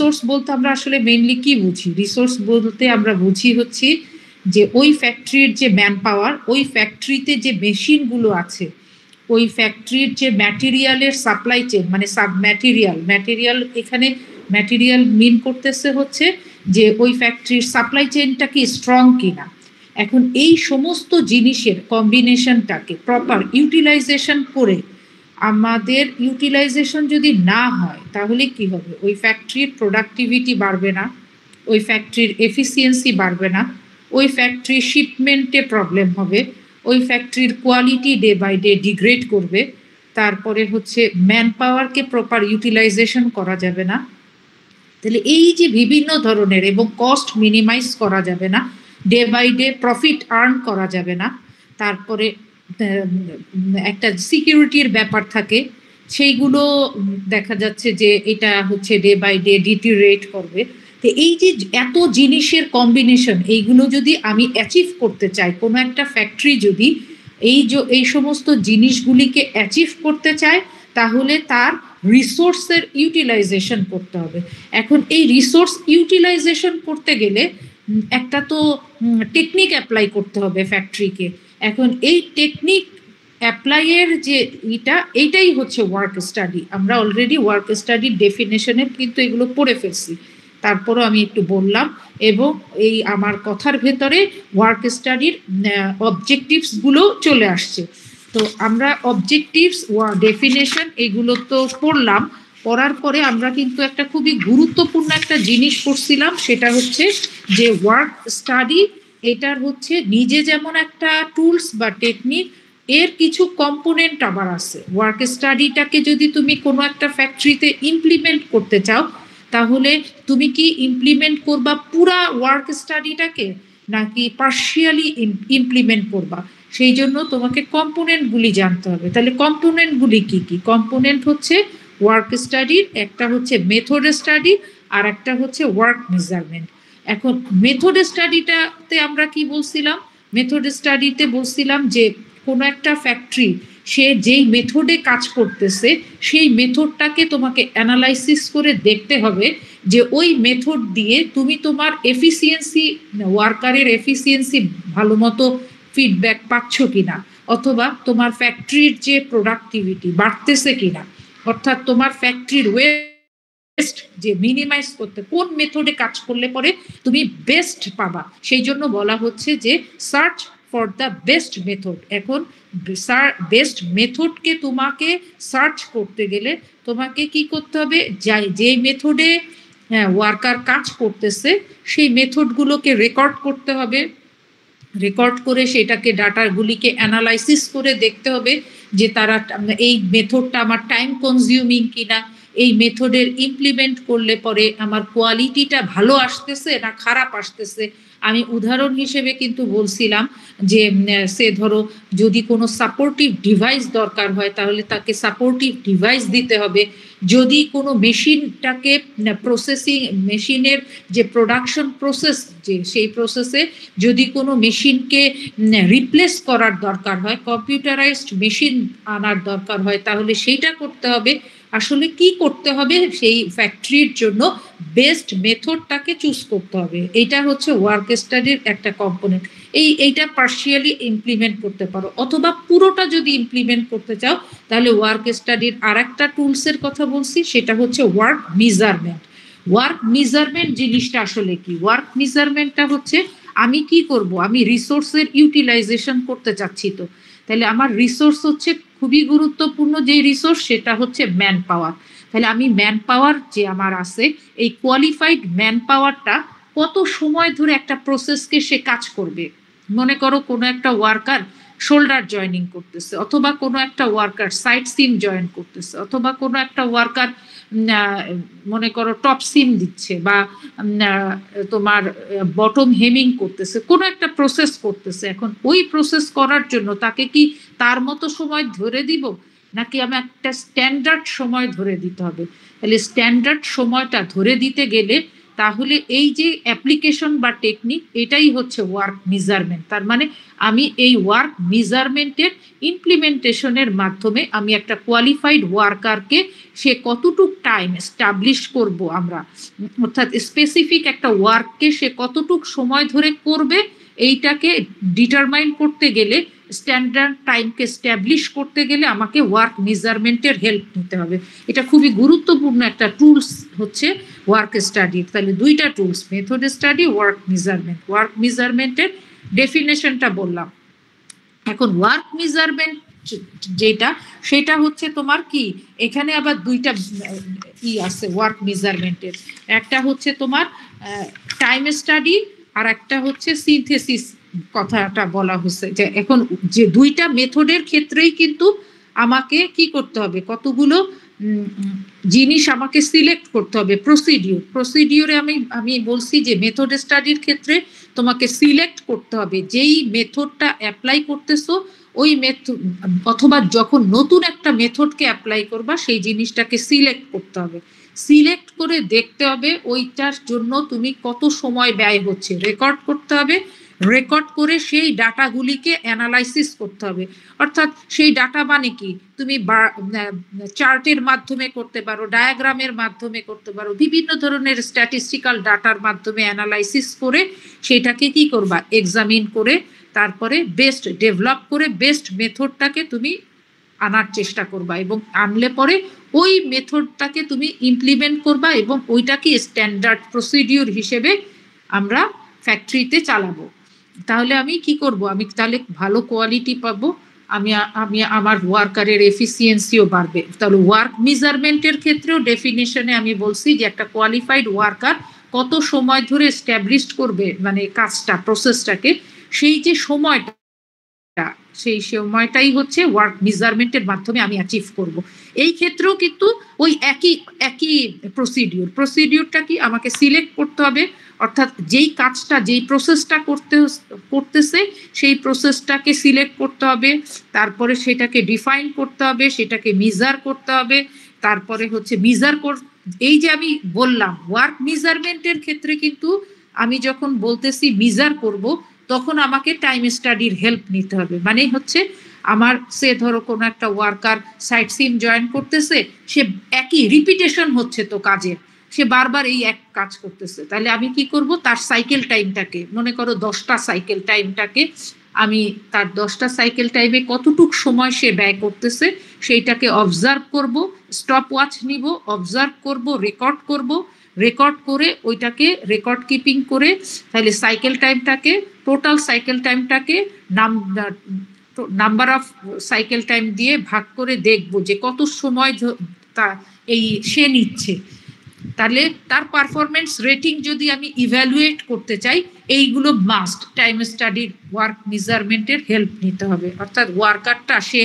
Resource বলতে আমরা আসলে মেইনলি কি বুঝি? রিসোর্স বলতে আমরা বুঝি হচ্ছে যে ওই ফ্যাক্টরির যে ম্যান পাওয়ার, ওই ফ্যাক্টরিতে যে মেশিনগুলো আছে, ওই ফ্যাক্টরির যে ম্যাটেরিয়ালের সাপ্লাই চেন, মানে সাব ম্যাটেরিয়াল এখানে ম্যাটেরিয়াল মিন করতেছে হচ্ছে যে ওই ফ্যাক্টরির সাপ্লাই চেনটা কি স্ট্রং কিনা। এখন এই সমস্ত জিনিসের কম্বিনেশনটাকে প্রপার ইউটিলাইজেশন করে, আমাদের ইউটিলাইজেশন যদি না হয় তাহলে কি হবে? ওই ফ্যাক্টরির প্রোডাক্টিভিটি বাড়বে না, ওই ফ্যাক্টরির এফিসিয়েন্সি বাড়বে না, ওই ফ্যাক্টরির শিপমেন্টে প্রবলেম হবে, ওই ফ্যাক্টরির quality day by day degrade করবে। তারপরে হচ্ছে ম্যান পাওয়ারকে প্রপার ইউটিলাইজেশন করা যাবে না। তাহলে এই যে বিভিন্ন ধরনের, এবং কস্ট মিনিমাইজ করা যাবে না, day by day profit earn করা যাবে না। তারপরে একটা সিকিউরিটির ব্যাপার থাকে, সেইগুলো দেখা যাচ্ছে যে এটা হচ্ছে ডে বাই ডে ডিটিরিয়েট করবে। তো এই যে এত জিনিসের কম্বিনেশন, এইগুলো যদি আমি অ্যাচিভ করতে চাই, কোনো একটা ফ্যাক্টরি যদি এই সমস্ত জিনিসগুলিকে অ্যাচিভ করতে চায়, তাহলে তার রিসোর্সের ইউটিলাইজেশন করতে হবে। এখন এই রিসোর্স ইউটিলাইজেশন করতে গেলে একটা তো টেকনিক অ্যাপ্লাই করতে হবে ফ্যাক্টরিকে। এখন এই টেকনিক অ্যাপ্লাইয়ের যে এইটাই হচ্ছে ওয়ার্ক স্টাডি। আমরা অলরেডি ওয়ার্ক স্টাডির ডেফিনেশনে কিন্তু এগুলো পড়ে ফেলছি, তারপরও আমি একটু বললাম। এবং এই আমার কথার ভেতরে ওয়ার্ক স্টাডির অবজেক্টিভসগুলো চলে আসছে। তো আমরা অবজেক্টিভস, ডেফিনেশন এগুলো তো পড়লাম। পড়ার পরে আমরা কিন্তু একটা খুবই গুরুত্বপূর্ণ একটা জিনিস পড়ছিলাম, সেটা হচ্ছে যে ওয়ার্ক স্টাডি এটার হচ্ছে নিজে যেমন একটা টুলস বা টেকনিক, এর কিছু কম্পোনেন্ট আবার আছে। ওয়ার্ক স্টাডিটাকে যদি তুমি কোনো একটা ফ্যাক্টরিতে ইমপ্লিমেন্ট করতে চাও, তাহলে তুমি কি ইমপ্লিমেন্ট করবা পুরা ওয়ার্ক স্টাডিটাকে, নাকি পার্শিয়ালি ইমপ্লিমেন্ট করবা? সেই জন্য তোমাকে কম্পোনেন্টগুলি জানতে হবে। তাহলে কম্পোনেন্টগুলি কি কি? কম্পোনেন্ট হচ্ছে ওয়ার্ক স্টাডির, একটা হচ্ছে মেথড স্টাডি, আর একটা হচ্ছে ওয়ার্ক মেজারমেন্ট। এখন মেথড স্টাডিটাতে আমরা কি বলছিলাম? মেথড স্টাডিতে বলছিলাম যে কোনো একটা ফ্যাক্টরি সে যেই মেথডে কাজ করতেছে, সেই মেথডটাকে তোমাকে অ্যানালাইসিস করে দেখতে হবে যে ওই মেথড দিয়ে তুমি তোমার এফিসিয়েন্সি, ওয়ার্কারের এফিসিয়েন্সি ভালো মতো ফিডব্যাক পাচ্ছ কিনা, অথবা তোমার ফ্যাক্টরির যে প্রোডাক্টিভিটি বাড়তেছে কিনা, অর্থাৎ তোমার ফ্যাক্টরির ওয়েস্ট যে মিনিমাইজ করতে কোন মেথডে কাজ করলে পরে তুমি বেস্ট পাবা। সেই জন্য বলা হচ্ছে যে search for the best method. এখন বেস্ট মেথডকে তোমাকে সার্চ করতে গেলে তোমাকে কি করতে হবে? যে মেথডে ওয়ার্কার কাজ করতেছে সেই মেথডগুলোকে রেকর্ড করতে হবে। রেকর্ড করে সেটাকে ডাটাগুলিকে অ্যানালাইসিস করে দেখতে হবে যে তারা এই মেথডটা আমার টাইম কনজিউমিং কিনা, এই মেথডের ইমপ্লিমেন্ট করলে পরে আমার কোয়ালিটিটা ভালো আসতেছে না খারাপ আসতেছে। আমি উদাহরণ হিসেবে কিন্তু বলছিলাম যে সে ধরো যদি কোনো সাপোর্টিভ ডিভাইস দরকার হয়, তাহলে তাকে সাপোর্টিভ ডিভাইস দিতে হবে। যদি কোনো মেশিনটাকে মেশিনের যে প্রোডাকশন প্রসেস, যে সেই প্রসেসে যদি কোনো মেশিনকে রিপ্লেস করার দরকার হয়, কম্পিউটারাইজড মেশিন আনার দরকার হয়, তাহলে সেইটা করতে হবে। আসলে কি করতে হবে? সেই ফ্যাক্টরির জন্য বেস্ট মেথডটাকে চুজ করতে হবে। এইটা হচ্ছে ওয়ার্ক স্টাডির একটা কম্পোনেন্ট। এইটা পার্শিয়ালি ইমপ্লিমেন্ট করতে পারো, অথবা পুরোটা যদি ইমপ্লিমেন্ট করতে চাও, তাহলে ওয়ার্ক স্টাডির আর একটা টুলসের কথা বলছি, সেটা হচ্ছে ওয়ার্ক মেজারমেন্ট। ওয়ার্ক মেজারমেন্ট জিনিসটা আসলে কি? ওয়ার্ক মেজারমেন্টটা হচ্ছে আমি কি করব? আমি রিসোর্সের ইউটিলাইজেশন করতে চাচ্ছি। তো তাহলে আমার রিসোর্স হচ্ছে খুবই গুরুত্বপূর্ণ যে রিসোর্স, সেটা হচ্ছে ম্যান পাওয়ার। তাহলে আমি ম্যান পাওয়ার যে আমার আছে, এই কোয়ালিফাইড ম্যান পাওয়ারটা কত সময় ধরে একটা প্রসেসকে সে কাজ করবে। মনে করো কোনো একটা ওয়ার্কার শোল্ডার জয়েনিং করতেছে, অথবা কোনো একটা ওয়ার্কার সাইড সিম জয়েন করতেছে, অথবা কোনো একটা ওয়ার্কার মনে করো টপ সিম দিচ্ছে, বা তোমার বটম হেমিং করতেছে, কোনো একটা প্রসেস করতেছে। এখন ওই প্রসেস করার জন্য তাকে কি তার মতো সময় ধরে দিব, নাকি আমি একটা স্ট্যান্ডার্ড সময় ধরে দিতে হবে? তাহলে স্ট্যান্ডার্ড সময়টা ধরে দিতে গেলে তাহলে এই যে অ্যাপ্লিকেশন বা টেকনিক, এটাই হচ্ছে ওয়ার্ক মেজারমেন্ট। তার মানে আমি এই ওয়ার্ক মেজারমেন্টের ইমপ্লিমেন্টেশনের মাধ্যমে আমি একটা কোয়ালিফাইড ওয়ার্কারকে সে কতটুক টাইম এস্টাবলিশ করব আমরা, অর্থাৎ স্পেসিফিক একটা ওয়ার্ককে সে কতটুক সময় ধরে করবে, এইটাকে ডিটারমাইন করতে গেলে, স্ট্যান্ডার্ড টাইমকে স্ট্যাবলিশ করতে গেলে আমাকে ওয়ার্ক মেজারমেন্টের হেল্প নিতে হবে। এটা খুবই গুরুত্বপূর্ণ একটা টুলস হচ্ছে ওয়ার্ক স্টাডি। তাহলে দুইটা tools, method study, work measurement. Work মেজারমেন্টের ডেফিনেশনটা বললাম। এখন ওয়ার্ক মেজারমেন্ট যেটা, সেটা হচ্ছে তোমার কি, এখানে আবার দুইটা আছে ওয়ার্ক মেজারমেন্টের। একটা হচ্ছে তোমার টাইম স্টাডি, আর একটা হচ্ছে সিনথেসিস। কথাটা বলা হচ্ছে যে এখন যে দুইটা মেথডের ক্ষেত্রেই কিন্তু আমাকে কি করতে হবে, কতগুলো জিনিস আমাকে সিলেক্ট করতে হবে। প্রসিডিওরে আমি বলছি যে মেথড স্টাডির ক্ষেত্রে তোমাকে সিলেক্ট করতে হবে যেই মেথডটা অ্যাপ্লাই করতেছো, ওই মেথড, অথবা যখন নতুন একটা মেথডকে অ্যাপ্লাই করবা সেই জিনিসটাকে সিলেক্ট করতে হবে। সিলেক্ট করে দেখতে হবে ওইটার জন্য তুমি কত সময় ব্যয় হচ্ছে, রেকর্ড করতে হবে। রেকর্ড করে সেই ডাটাগুলিকে অ্যানালাইসিস করতে হবে। অর্থাৎ সেই ডাটা মানে কি, তুমি চার্টের মাধ্যমে করতে পারো, ডায়াগ্রামের মাধ্যমে করতে পারো, বিভিন্ন ধরনের স্ট্যাটিস্টিক্যাল ডাটার মাধ্যমে অ্যানালাইসিস করে সেটাকে কি করবা, এক্সামিন করে তারপরে বেস্ট ডেভেলপ করে বেস্ট মেথডটাকে তুমি আনার চেষ্টা করবা, এবং আনলে পরে ওই মেথডটাকে তুমি ইমপ্লিমেন্ট করবা এবং ওইটাকে স্ট্যান্ডার্ড প্রসিডিউর হিসেবে আমরা ফ্যাক্টরিতে চালাবো। তাহলে আমি কি করব, আমি তাহলে ভালো কোয়ালিটি পাবো, আমি আমার ওয়ার্কারের এফিসিয়েন্সিও বাড়বে। তাহলে ওয়ার্ক মেজারমেন্টের ক্ষেত্রেও ডেফিনেশনে আমি বলছি যে একটা কোয়ালিফাইড ওয়ার্কার কত সময় ধরে এস্টাবলিশ করবে মানে কাজটা, প্রসেসটাকে, সেই যে সময়টা, সেই সময়টাই হচ্ছে ওয়ার্ক মেজারমেন্টের মাধ্যমে আমি অ্যাচিভ করব। এই ক্ষেত্রেও কিন্তু ওই একই প্রসিডিউরটা কি, আমাকে সিলেক্ট করতে হবে, অর্থাৎ যেই কাজটা, যেই প্রসেসটা করতেছে সেই প্রসেসটাকে সিলেক্ট করতে হবে, তারপরে সেটাকে ডিফাইন করতে হবে, সেটাকে মেজার করতে হবে, তারপরে হচ্ছে এই যে আমি বললাম ওয়ার্ক মেজারমেন্টের ক্ষেত্রে কিন্তু আমি যখন বলতেছি মেজার করব, তখন আমাকে টাইম স্টাডির হেল্প নিতে হবে। মানে হচ্ছে আমার ধরো কোনো একটা ওয়ার্কার সাইট সিম জয়েন করতেছে, সে একই রিপিটেশন হচ্ছে তো কাজের, সে বারবার এই এক কাজ করতেছে, তাহলে আমি কি করব, তার সাইকেল টাইমটাকে, মনে করো 10টা সাইকেল টাইমটাকে, আমি তার 10টা সাইকেল টাইমে কতটুক সময় সে ব্যয় করতেছে সেইটাকে অবজার্ভ করব, স্টপ ওয়াচ নিব, অবজার্ভ করব, রেকর্ড করে ওইটাকে রেকর্ড কিপিং করে, তাহলে সাইকেল টাইমটাকে, টোটাল সাইকেল টাইমটাকে নাম্বার অফ সাইকেল টাইম দিয়ে ভাগ করে দেখব যে কত সময় সে নিচ্ছে। তাহলে তার পারফরমেন্স রেটিং যদি আমি ইভ্যালুয়েট করতে চাই, এইগুলো মাস্ট টাইম স্টাডির ওয়ার্ক মেজারমেন্টের হেল্প নিতে হবে। অর্থাৎ ওয়ার্কারটা সে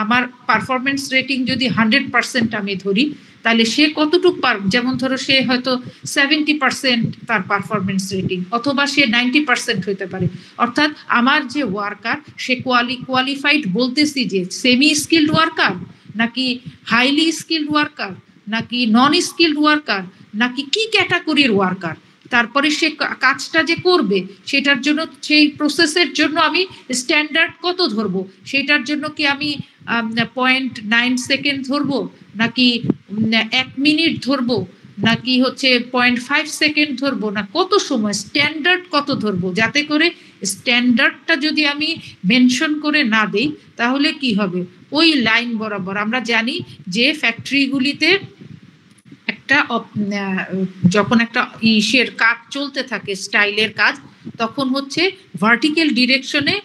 আমার পারফরমেন্স রেটিং যদি 100% আমি ধরি, তাহলে সে কতটুকু যেমন ধরো সে হয়তো 70% তার পারফরমেন্স রেটিং, অথবা সে 90% হইতে পারে। অর্থাৎ আমার যে ওয়ার্কার সে কোয়ালিফাইড বলতেছি যে সেমি স্কিল্ড ওয়ার্কার, নাকি হাইলি স্কিল্ড ওয়ার্কার, নাকি নন স্কিল্ড ওয়ার্কার, নাকি কি ক্যাটাগরির ওয়ার্কার, তারপরে সে কাজটা যে করবে সেটার জন্য, সেই প্রসেসের জন্য আমি স্ট্যান্ডার্ড কত ধরবো, সেটার জন্য কি আমি 0.9 সেকেন্ড ধরবো, নাকি 1 মিনিট ধরবো, নাকি হচ্ছে 0.5 সেকেন্ড ধরবো, না কত সময় স্ট্যান্ডার্ড কত ধরবো, যাতে করে স্ট্যান্ডার্ডটা যদি আমি মেনশন করে না দেই তাহলে কি হবে, ওই লাইন বরাবর। আমরা জানি যে ফ্যাক্টরিগুলিতে একটা যখন একটা ইসের কাজ চলতে থাকে, স্টাইলের কাজ, তখন হচ্ছে ভার্টিক্যাল ডিরেকশনে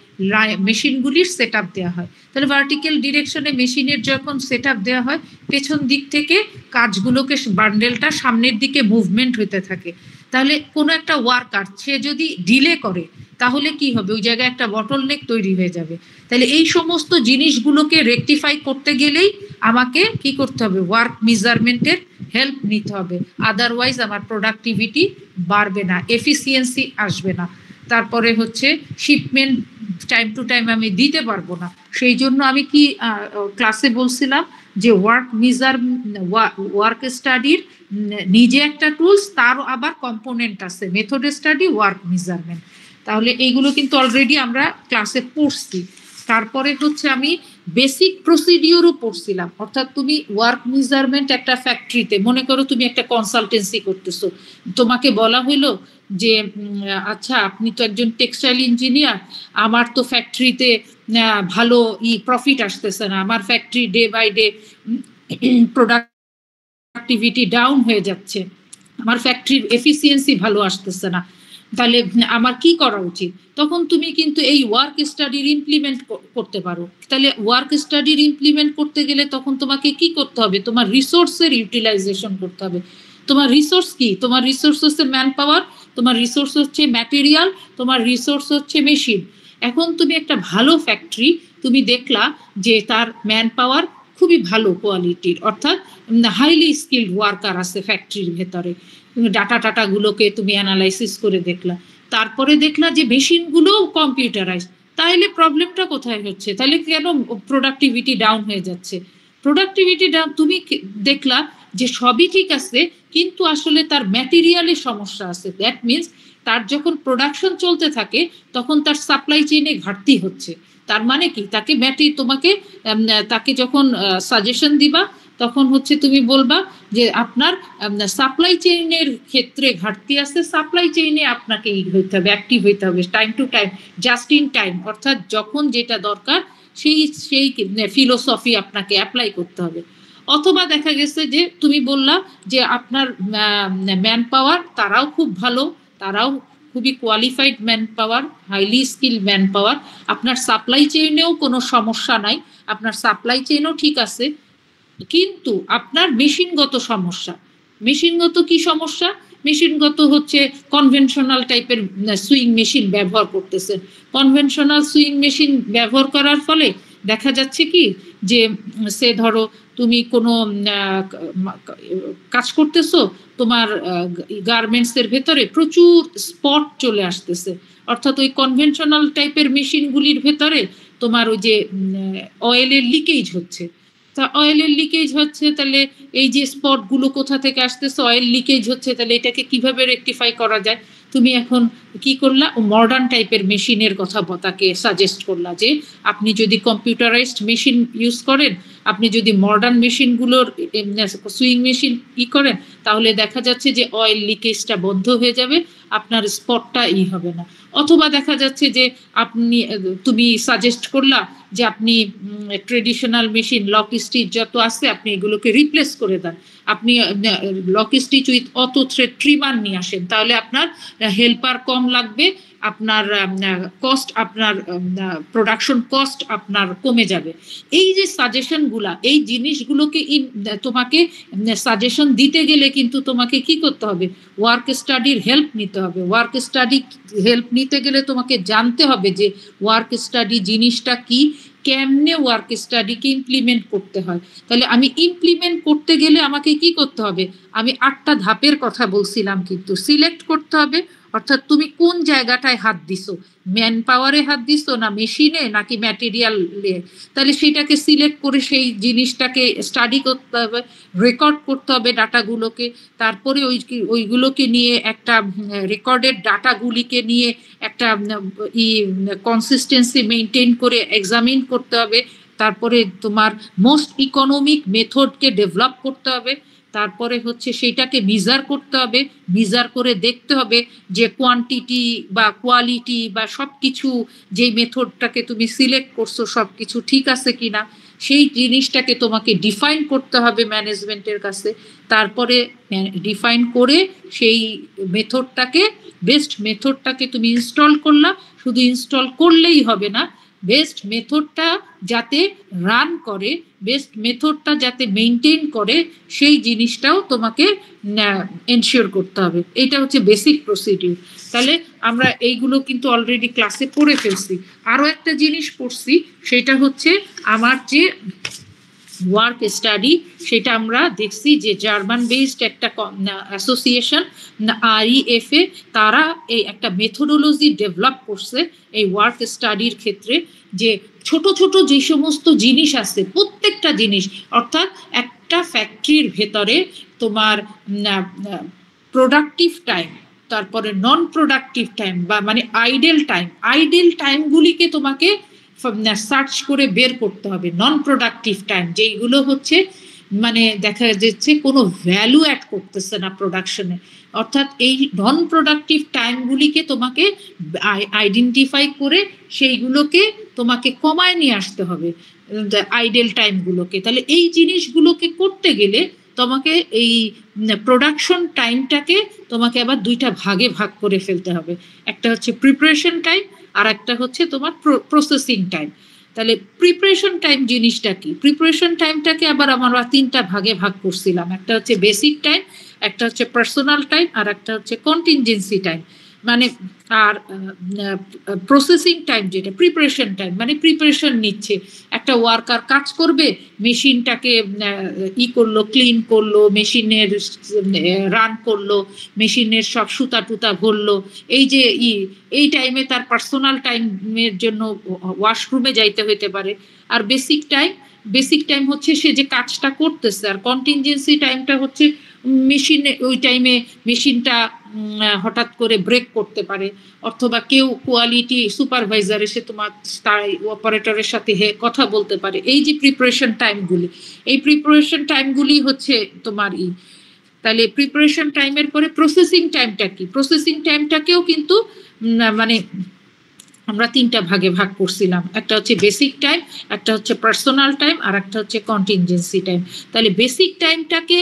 মেশিনগুলির সেট আপ দেওয়া হয়। তাহলে ভার্টিক্যাল ডিরেকশনে মেশিনের যখন সেট আপ দেওয়া হয়, পেছন দিক থেকে কাজগুলোকে, বান্ডেলটা সামনের দিকে মুভমেন্ট হতে থাকে। তাহলে কোনো একটা ওয়ার্কার সে যদি ডিলে করে তাহলে কি হবে, ওই জায়গায় একটা বটলনেক তৈরি হয়ে যাবে। তাহলে এই সমস্ত জিনিসগুলোকে রেকটিফাই করতে গেলেই আমাকে কি করতে হবে, ওয়ার্ক মেজারমেন্টের হেল্প নিতে হবে। আদারওয়াইজ আমার প্রোডাক্টিভিটি বাড়বে না, এফিসিয়েন্সি আসবে না। তারপরে হচ্ছে শিপমেন্ট টাইম টু টাইম আমি দিতে পারবো না। সেই জন্য আমি কি ক্লাসে বলছিলাম যে ওয়ার্ক স্টাডির নিজে একটা টুলস, তারও আবার কম্পোনেন্ট আছে, মেথড স্টাডি, ওয়ার্ক মেজারমেন্ট। তাহলে এইগুলো কিন্তু অলরেডি আমরা ক্লাসে পড়ছি। তারপরে হচ্ছে আমি বেসিক প্রসিডিওরও পড়ছিলাম, অর্থাৎ তুমি ওয়ার্ক মেজারমেন্ট একটা ফ্যাক্টরিতে, মনে করো তুমি একটা কনসালটেন্সি করতেছো, তোমাকে বলা হইলো যে আচ্ছা আপনি তো একজন টেক্সটাইল ইঞ্জিনিয়ার, আমার তো ফ্যাক্টরিতে ভালো প্রফিট আসতেছে না, আমার factory day by day productivity down হয়ে যাচ্ছে, আমার ফ্যাক্টরির এফিসিয়েন্সি ভালো আসতেছে না, তাহলে আমার কি করা উচিত? তখন তুমি কিন্তু এই ওয়ার্ক স্টাডির ইমপ্লিমেন্ট করতে পারো। তাহলে ওয়ার্ক স্টাডির ইমপ্লিমেন্ট করতে গেলে তখন তোমাকে কি করতে হবে? তোমার রিসোর্সের ইউটিলাইজেশন করতে হবে। তোমার রিসোর্স কি? তোমার রিসোর্স হচ্ছে ম্যান পাওয়ার, তোমার রিসোর্স হচ্ছে ম্যাটেরিয়াল, তোমার রিসোর্স হচ্ছে মেশিন। এখন তুমি একটা ভালো ফ্যাক্টরি তুমি দেখলা যে তার ম্যান পাওয়ার খুবই ভালো কোয়ালিটির, অর্থাৎ হাইলি স্কিল্ড ওয়ার্কার আছে ফ্যাক্টরির ভেতরে, ডাটাগুলোকে তুমি অ্যানালাইসিস করে দেখলা, তারপরে দেখলা যে মেশিনগুলোও কম্পিউটারাইজ, তাহলে প্রবলেমটা কোথায় হচ্ছে? তাহলে কেন প্রোডাক্টিভিটি ডাউন হয়ে যাচ্ছে? প্রোডাক্টিভিটি ডাউন, তুমি দেখলা যে সবই ঠিক আছে, কিন্তু আসলে তার ম্যাটেরিয়ালের সমস্যা আছে। দ্যাট মিনস তার যখন প্রোডাকশন চলতে থাকে তখন তার সাপ্লাই চেইনে ঘাটতি হচ্ছে। তার মানে কি? তাকে যখন সাজেশন দিবা তখন হচ্ছে তুমি বলবা যে আপনার সাপ্লাই চেইনের ক্ষেত্রে ঘাটতি আছে, সাপ্লাই চেইনে আপনাকে হইতে হবে, অ্যাক্টিভ হইতে হবে, time to time, just in time, অর্থাৎ যখন যেটা দরকার সেই ফিলোসফি আপনাকে অ্যাপ্লাই করতে হবে। অথবা দেখা গেছে যে তুমি বললা যে আপনার ম্যান পাওয়ার তারাও খুব ভালো, তারাও খুবই qualified man power, highly skill man power, আপনার সাপ্লাই চেইনেও কোনো সমস্যা নাই, আপনার সাপ্লাই চেইনও ঠিক আছে, কিন্তু আপনার মেশিনগত সমস্যা। মেশিনগত কি সমস্যা? মেশিনগত হচ্ছে কনভেনশনাল টাইপের সুইং মেশিন ব্যবহার করতেছেন। কনভেনশনাল সুইং মেশিন ব্যবহার করার ফলে দেখা যাচ্ছে কি যে সে ধরো তুমি কোনো কাজ করতেছো, তোমার গার্মেন্টসের ভেতরে প্রচুর স্পট চলে আসতেছে, অর্থাৎ ওই কনভেনশনাল টাইপের মেশিনগুলির ভেতরে তোমার ওই যে অয়েলের লিকেজ হচ্ছে। তা অয়েলের লিকেজ হচ্ছে, তাহলে এই যে স্পটগুলো কোথা থেকে আসতেছে, অয়েল লিকেজ হচ্ছে, তাহলে এটাকে কিভাবে রেকটিফাই করা যায়? তুমি এখন কি করলা? মডার্ন টাইপের মেশিনের কথা তাকে সাজেস্ট করলা যে আপনি যদি কম্পিউটারাইজড মেশিন ইউজ করেন, আপনি যদি মডার্ন মেশিনগুলোর সুইং মেশিন করেন, তাহলে দেখা যাচ্ছে যে অয়েল লিকেজটা বন্ধ হয়ে যাবে, আপনার স্পটটা হবে না। অথবা দেখা যাচ্ছে যে তুমি সাজেস্ট করলা যে আপনি ট্রেডিশনাল মেশিন লক স্টিচ যত আছে আপনি এগুলোকে রিপ্লেস করে দেন, আপনি lock stitch with auto thread trimmer নিয়ে আসেন, তাহলে আপনার হেল্পার কম লাগবে, আপনার কস্ট, আপনার প্রোডাকশন কস্ট আপনার কমে যাবে। এই যে সাজেশনগুলা, এই জিনিসগুলোকে তোমাকে সাজেশন দিতে গেলে কিন্তু তোমাকে কি করতে হবে? ওয়ার্ক স্টাডির হেল্প নিতে হবে। ওয়ার্ক স্টাডি হেল্প নিতে গেলে তোমাকে জানতে হবে যে ওয়ার্ক স্টাডি জিনিসটা কি, কেমনে ওয়ার্ক স্টাডিকে ইমপ্লিমেন্ট করতে হয়। তাহলে আমি ইমপ্লিমেন্ট করতে গেলে আমাকে কি করতে হবে? আমি 8টা ধাপের কথা বলছিলাম, কিন্তু সিলেক্ট করতে হবে, অর্থাৎ তুমি কোন জায়গাটায় হাত দিছো, ম্যান পাওয়ারে হাত দিছো না মেশিনে নাকি ম্যাটেরিয়ালে, তাহলে সেটাকে সিলেক্ট করে সেই জিনিসটাকে স্টাডি করতে হবে, রেকর্ড করতে হবে ডাটাগুলোকে, তারপরে ওইগুলোকে নিয়ে একটা রেকর্ডেড ডাটাগুলিকে নিয়ে একটা কনসিস্টেন্সি মেনটেন করে এক্সামিন করতে হবে, তারপরে তোমার মোস্ট ইকোনমিক মেথডকে ডেভেলপ করতে হবে, তারপরে হচ্ছে সেইটাকে মিজার করতে হবে, মিজার করে দেখতে হবে যে কোয়ান্টিটি বা কোয়ালিটি বা সব কিছু, যেই মেথডটাকে তুমি সিলেক্ট করছো সব কিছু ঠিক আছে কিনা, সেই জিনিসটাকে তোমাকে ডিফাইন করতে হবে ম্যানেজমেন্টের কাছে। তারপরে ডিফাইন করে সেই মেথডটাকে, বেস্ট মেথডটাকে তুমি ইনস্টল করলা। শুধু ইনস্টল করলেই হবে না, বেস্ট মেথডটা যাতে রান করে, বেস্ট মেথডটা যাতে মেনটেন করে, সেই জিনিসটাও তোমাকে এনশিওর করতে হবে। এটা হচ্ছে বেসিক প্রসিডিউর। তাহলে আমরা এইগুলো কিন্তু অলরেডি ক্লাসে পড়ে ফেলছি। আরও একটা জিনিস পড়ছি, সেটা হচ্ছে আমার যে ওয়ার্ক স্টাডি, সেটা আমরা দেখছি যে জার্মান বেসড একটা অ্যাসোসিয়েশন REFA, তারা এই একটা মেথোডোলজি ডেভেলপ করছে এই ওয়ার্ক স্টাডির ক্ষেত্রে, যে ছোট ছোট যে সমস্ত জিনিস আছে প্রত্যেকটা জিনিস, অর্থাৎ একটা ফ্যাক্টরির ভেতরে তোমার প্রোডাক্টিভ টাইম, তারপরে নন প্রোডাক্টিভ টাইম বা মানে আইডেল টাইমগুলিকে তোমাকে সার্চ করে বের করতে হবে। নন প্রোডাক্টিভ টাইম যেইগুলো হচ্ছে মানে দেখা যাচ্ছে কোনো ভ্যালু অ্যাড করতেছে না প্রোডাকশনে, অর্থাৎ এই নন প্রোডাক্টিভ টাইমগুলিকে তোমাকে আইডেন্টিফাই করে সেইগুলোকে তোমাকে কমায় নিয়ে আসতে হবে, আইডেল টাইমগুলোকে। তাহলে এই জিনিসগুলোকে করতে গেলে তোমাকে এই প্রোডাকশন টাইমটাকে তোমাকে আবার দুইটা ভাগে ভাগ করে ফেলতে হবে। একটা হচ্ছে প্রিপারেশন টাইম, আর একটা হচ্ছে তোমার প্রসেসিং টাইম। তাহলে প্রিপারেশন টাইম জিনিসটা কি? প্রিপারেশন টাইমটাকে আবার আমরা তিনটা ভাগে ভাগ করছিলাম, একটা হচ্ছে বেসিক টাইম, একটা হচ্ছে পার্সোনাল টাইম, আর একটা হচ্ছে কন্টিনজেন্সি টাইম। মানে আর প্রসেসিং টাইম যেটা প্রিপারেশন টাইম, মানে প্রিপারেশন নিচ্ছে, একটা ওয়ার্কার কাজ করবে, মেশিনটাকে করলো, ক্লিন করলো, মেশিনের রান করলো, মেশিনের সব সুতা টুতা ভরলো, এই যে এই টাইমে তার পার্সোনাল টাইমের জন্য ওয়াশরুমে যাইতে হইতে পারে। আর বেসিক টাইম হচ্ছে সে যে কাজটা করতেছে। আর কন্টিনজেন্সি টাইমটা হচ্ছে মেশিনে ওই টাইমে মেশিনটা হঠাৎ করে ব্রেক করতে পারে, অথবা কেউ কোয়ালিটি সুপারভাইজার এসে তোমার তার অপারেটরের সাথে কথা বলতে পারে। এই যে প্রিপারেশন টাইমগুলি, এই প্রিপারেশন টাইমগুলি হচ্ছে তোমার তাহলে প্রিপারেশন টাইমের পরে প্রসেসিং টাইমটা কি? প্রসেসিং টাইমটাকেও কিন্তু মানে আমরা তিনটা ভাগে ভাগ করছিলাম, একটা হচ্ছে বেসিক টাইম, একটা হচ্ছে পার্সোনাল টাইম, আর একটা হচ্ছে কন্টিনজেন্সি টাইম। তাহলে বেসিক টাইমটাকে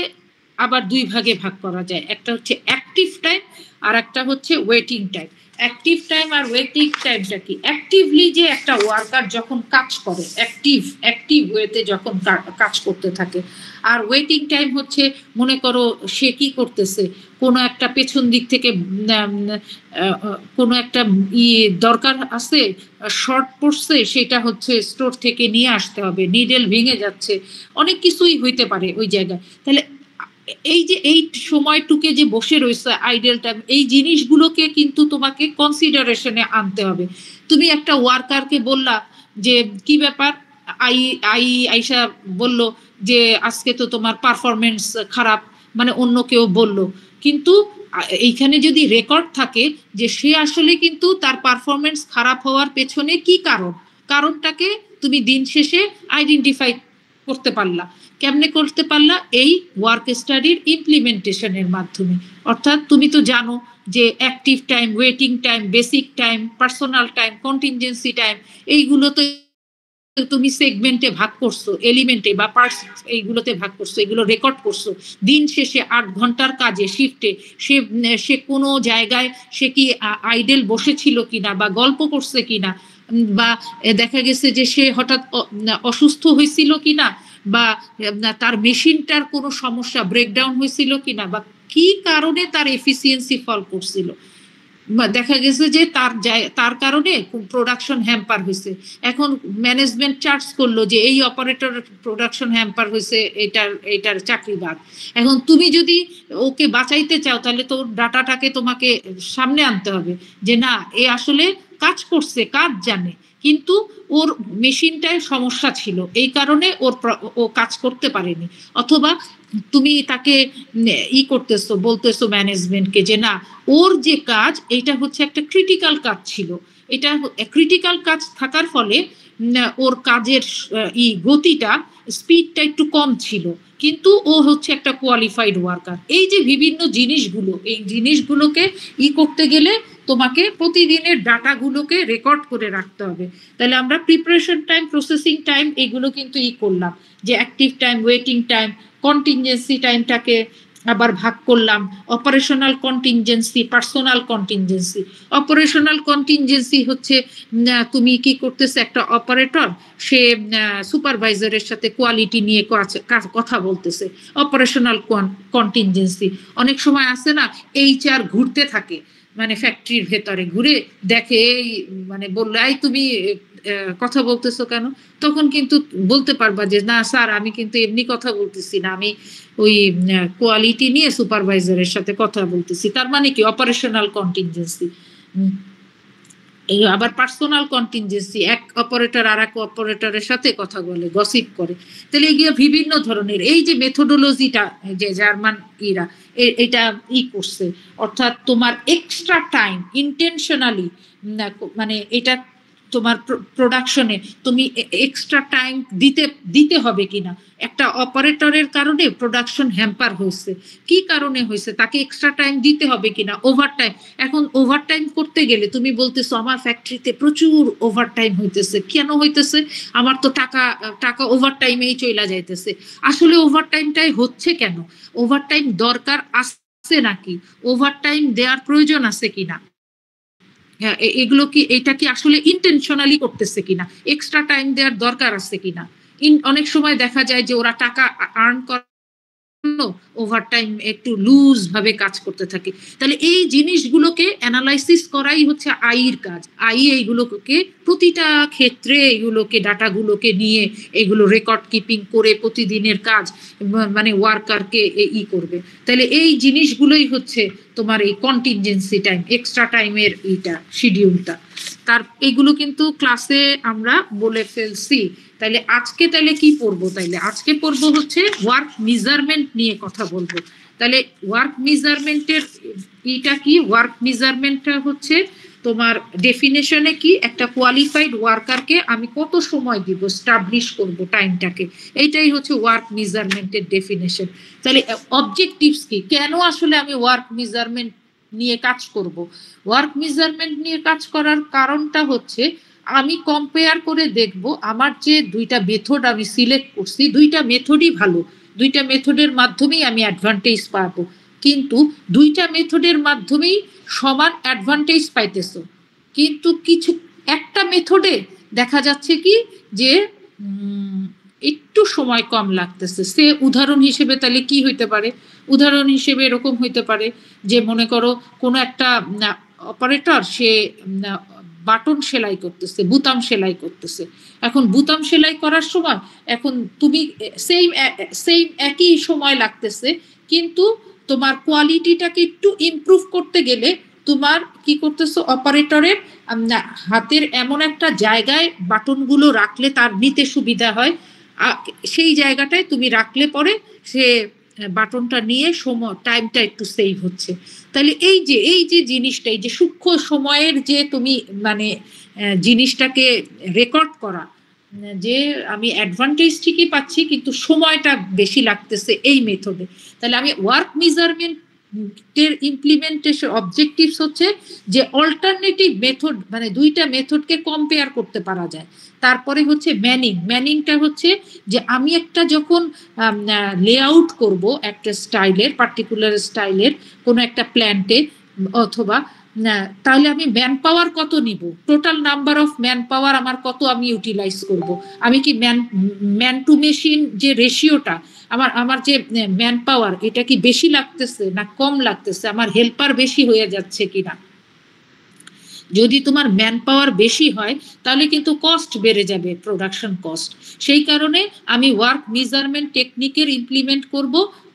আবার দুই ভাগে ভাগ করা যায়, একটা হচ্ছে অ্যাক্টিভ টাইম আর একটা হচ্ছে ওয়েটিং টাইম। অ্যাক্টিভ টাইম আর ওয়েটিং টাইমটা কি? অ্যাক্টিভলি যে একটা ওয়ার্কার যখন কাজ করে, অ্যাক্টিভ ওয়েতে যখন কাজ করতে থাকে। আর ওয়েটিং টাইম হচ্ছে মনে করো সে কি করতেছে, কোনো একটা পেছন দিক থেকে কোনো একটা দরকার আছে, শর্ট পড়ছে, সেটা হচ্ছে স্টোর থেকে নিয়ে আসতে হবে, নিডেল ভেঙে যাচ্ছে, অনেক কিছুই হইতে পারে ওই জায়গায়। তাহলে এই যে এই সময়টুকে যে বসে রয়েছে আইডেল টাইম, এই জিনিসগুলোকে কিন্তু তোমাকে কনসিডারেশনে আনতে হবে। তুমি একটা ওয়ার্কারকে বললা যে কি ব্যাপার, আইসা বলল যে আজকে তো তোমার পারফরমেন্স খারাপ, মানে অন্য কেউ বলল, কিন্তু এইখানে যদি রেকর্ড থাকে যে সে আসলে কিন্তু তার পারফরমেন্স খারাপ হওয়ার পেছনে কি কারণটাকে তুমি দিন শেষে আইডেন্টিফাই করতে পারলা। কেমনে করতে পারলা? এই ওয়ার্ক স্টাডির ইমপ্লিমেন্টেশনের মাধ্যমে। অর্থাৎ তুমি তো জানো যে active time, waiting time, basic time, personal time, contingency time, এইগুলো তো তুমি সেগমেন্টে ভাগ করছো, এলিমেন্টে বা পার্টস এইগুলোতে ভাগ করছো, এগুলো রেকর্ড করছো। দিন শেষে 8 ঘন্টার কাজে শিফটে সে কোনো জায়গায় সে কি আইডেল বসেছিল কিনা, বা গল্প করছে কিনা, বা দেখা গেছে যে সে হঠাৎ অসুস্থ হয়েছিল কিনা, বা তার মেশিনটার কোনো সমস্যা ব্রেকডাউন হয়েছিল কিনা, বা কি কারণে তার এফিসিয়েন্সি ফল করছিল। দেখা গেছে যে তার কারণে প্রোডাকশন হ্যাম্পার হয়েছে, এখন ম্যানেজমেন্ট চার্জ করলো যে এই অপারেটর প্রোডাকশন হ্যাম্পার হয়েছে, এটার চাকরি বাদ। এখন তুমি যদি ওকে বাঁচাইতে চাও তাহলে তো ডাটাটাকে তোমাকে সামনে আনতে হবে যে না, এ আসলে কাজ করছে, কাজ জানে, কিন্তু ওর মেশিনটায় সমস্যা ছিল, এই কারণে ও কাজ করতে পারেনি। অথবা তুমি তাকে করতেছো, বলতেছো ম্যানেজমেন্টকে যে না, ওর যে কাজ এটা হচ্ছে একটা ক্রিটিক্যাল কাজ ছিল, এটা ক্রিটিক্যাল কাজ থাকার ফলে ওর কাজের গতিটা, স্পিডটা একটু কম ছিল, কিন্তু ও হচ্ছে একটা কোয়ালিফাইড ওয়ার্কার। এই যে বিভিন্ন জিনিসগুলো, এই জিনিসগুলোকে করতে গেলে তোমাকে প্রতিদিনের ডাটাগুলোকে রেকর্ড করে রাখতে হবে। তাহলে আমরা প্রিপারেশন টাইম, প্রসেসিং টাইম এগুলো কিন্তু করলাম, যে active time, waiting time, contingency টাইমটাকে আবার ভাগ করলাম, operational contingency, personal contingency. Operational contingency হচ্ছে তুমি কি করতেছে, একটা অপারেটর সে সুপারভাইজারের সাথে কোয়ালিটি নিয়ে কথা বলতেছে, অপারেশনাল কন্টিনজেন্সি। অনেক সময় আছে না, HR ঘুরতে থাকে, মানে ফ্যাক্টরির ভেতরে ঘুরে দেখে, মানে বললে তুমি কথা বলতেছো কেন? তখন কিন্তু বলতে পারবা যে না স্যার আমি কিন্তু এমনি কথা বলতেছি না, আমি ওই কোয়ালিটি নিয়ে সুপারভাইজারের সাথে কথা বলতেছি। তার মানে কি অপারেশনাল কন্টিনজেন্সি। এই আবার পার্সোনাল কন্টিনজেন্সি, এক অপারেটর আর এক অপারেটরের সাথে কথা বলে, গসিপ করে। তাহলে এগুলো বিভিন্ন ধরনের। এই যে মেথোডোলজিটা যে জার্মান ইরা এটা করছে, অর্থাৎ তোমার এক্সট্রা টাইম ইন্টেনশনালি, মানে এটা তোমার প্রোডাকশনে তুমি এক্সট্রা টাইম দিতে হবে কিনা। একটা অপারেটরের কারণে প্রোডাকশন হ্যাম্পার হয়েছে, কি কারণে হয়েছে, তাকে এক্সট্রা টাইম দিতে হবে কিনা। ওভারটাইম, এখন ওভারটাইম করতে গেলে তুমি বলতেছো আমার ফ্যাক্টরিতে প্রচুর ওভারটাইম হইতেছে, কেন হইতেছে, আমার তো টাকা ওভারটাইমেই চইলা যাইতেছে। আসলে ওভারটাইমটাই হচ্ছে কেন, ওভারটাইম দরকার আছে নাকি, ওভারটাইম দেওয়ার প্রয়োজন আছে কিনা, এগুলো কি, এটা কি আসলে ইন্টেনশনালি করতেছে কিনা, এক্সট্রা টাইম দেওয়ার দরকার আছে কিনা। অনেক সময় দেখা যায় যে ওরা টাকা আর্ন করার ওভারটাইম একটু লুজ ভাবে কাজ করতে থাকে। তাহলে এই জিনিসগুলোকে অ্যানালাইসিস করাই হচ্ছে আইর কাজ। আই এইগুলোকে প্রতিটা ক্ষেত্রে এগুলোকে ডাটাগুলোকে নিয়ে এগুলো রেকর্ড কিপিং করে প্রতিদিনের কাজ মানে ওয়ার্কারকে করবে। তাহলে এই জিনিসগুলোই হচ্ছে তোমার এই কন্টিনজেন্সি টাইম, এক্সট্রা টাইমের এইটা শিডিউলটা। তার এগুলো কিন্তু ক্লাসে আমরা বলে ফেলছি। তাইলে আজকে তাইলে কি পড়বো, তাইলে আজকে পড়বো হচ্ছে ওয়ার্ক মেজারমেন্ট নিয়ে কথা বলবো। তাহলে ওয়ার্ক মেজারমেন্টের এটা কি, ওয়ার্ক মেজারমেন্টটা হচ্ছে তোমার ডেফিনেশনে কি, একটা কোয়ালিফাইড ওয়ার্কারকে আমি কত সময় দিব, স্টাবলিশ করব টাইমটাকে, এইটাই হচ্ছে ওয়ার্ক মেজারমেন্টের ডেফিনেশন। তাহলে অবজেক্টিভস কি, কেন আসলে আমি ওয়ার্ক মেজারমেন্ট নিয়ে কাজ করব। ওয়ার্ক মেজারমেন্ট নিয়ে কাজ করার কারণটা হচ্ছে আমি কম্পেয়ার করে দেখব আমার যে দুইটা মেথড আমি সিলেক্ট করছি, দুইটা মেথডই ভালো, দুইটা মেথডের মাধ্যমেই আমি অ্যাডভান্টেজ পাবো, কিন্তু দুইটা মেথডের মাধ্যমেই সমান অ্যাডভান্টেজ পাইতেছো, কিন্তু কিছু একটা মেথডে দেখা যাচ্ছে কি যে একটু সময় কম লাগতেছে। সে উদাহরণ হিসেবে তাহলে কি হইতে পারে, উদাহরণ হিসেবে এরকম হইতে পারে যে মনে করো কোনো একটা অপারেটর সে বাটন সেলাই করতেছে, বুতাম সেলাই করতেছে। এখন বুতাম সেলাই করার সময় এখন তুমি সেম একই সময় লাগতেছে, কিন্তু তোমার কোয়ালিটিটাকে একটু ইমপ্রুভ করতে গেলে তোমার কি করতেছো, অপারেটরের হাতের এমন একটা জায়গায় বাটনগুলো রাখলে তার নিতে সুবিধা হয়, সেই জায়গাটায় তুমি রাখলে পরে সে বাটনটা নিয়ে সময় টাইমটা একটু সেভ হচ্ছে। তাহলে এই যে জিনিসটা, এই যে সূক্ষ্ম সময়ের যে তুমি মানে জিনিসটাকে রেকর্ড করা, যে আমি অ্যাডভান্টেজ ঠিকই পাচ্ছি কিন্তু সময়টা বেশি লাগতেছে এই মেথডে। তাহলে আমি ওয়ার্ক মেজারমেন্ট এর ইমপ্লিমেন্টেশন অবজেক্টিভস হচ্ছে যে অল্টারনেটিভ মেথড, মানে দুইটা মেথডকে কম্পেয়ার করতে পারা যায়। তারপরে হচ্ছে ম্যানিংটা হচ্ছে যে আমি একটা যখন লেআউট করব একটা স্টাইলের, পার্টিকুলার স্টাইলের কোনো একটা প্ল্যান্টে অথবা, তাহলে আমি ম্যান পাওয়ার কত নিব, total number of man power আমার কত আমি ইউটিলাইজ করব, আমি কি ম্যান টু মেশিন যে রেশিওটা আমার যে ম্যান পাওয়ার এটা কি বেশি লাগতেছে না কম লাগতেছে, আমার হেল্পার বেশি হয়ে যাচ্ছে কিনা। যদি তোমার ম্যান পাওয়ার বেশি হয় তাহলে কিন্তু কস্ট বেড়ে যাবে, প্রোডাকশন কস্ট। সেই কারণে আমি ওয়ার্ক মেজারমেন্ট টেকনিকের ইমপ্লিমেন্ট করব,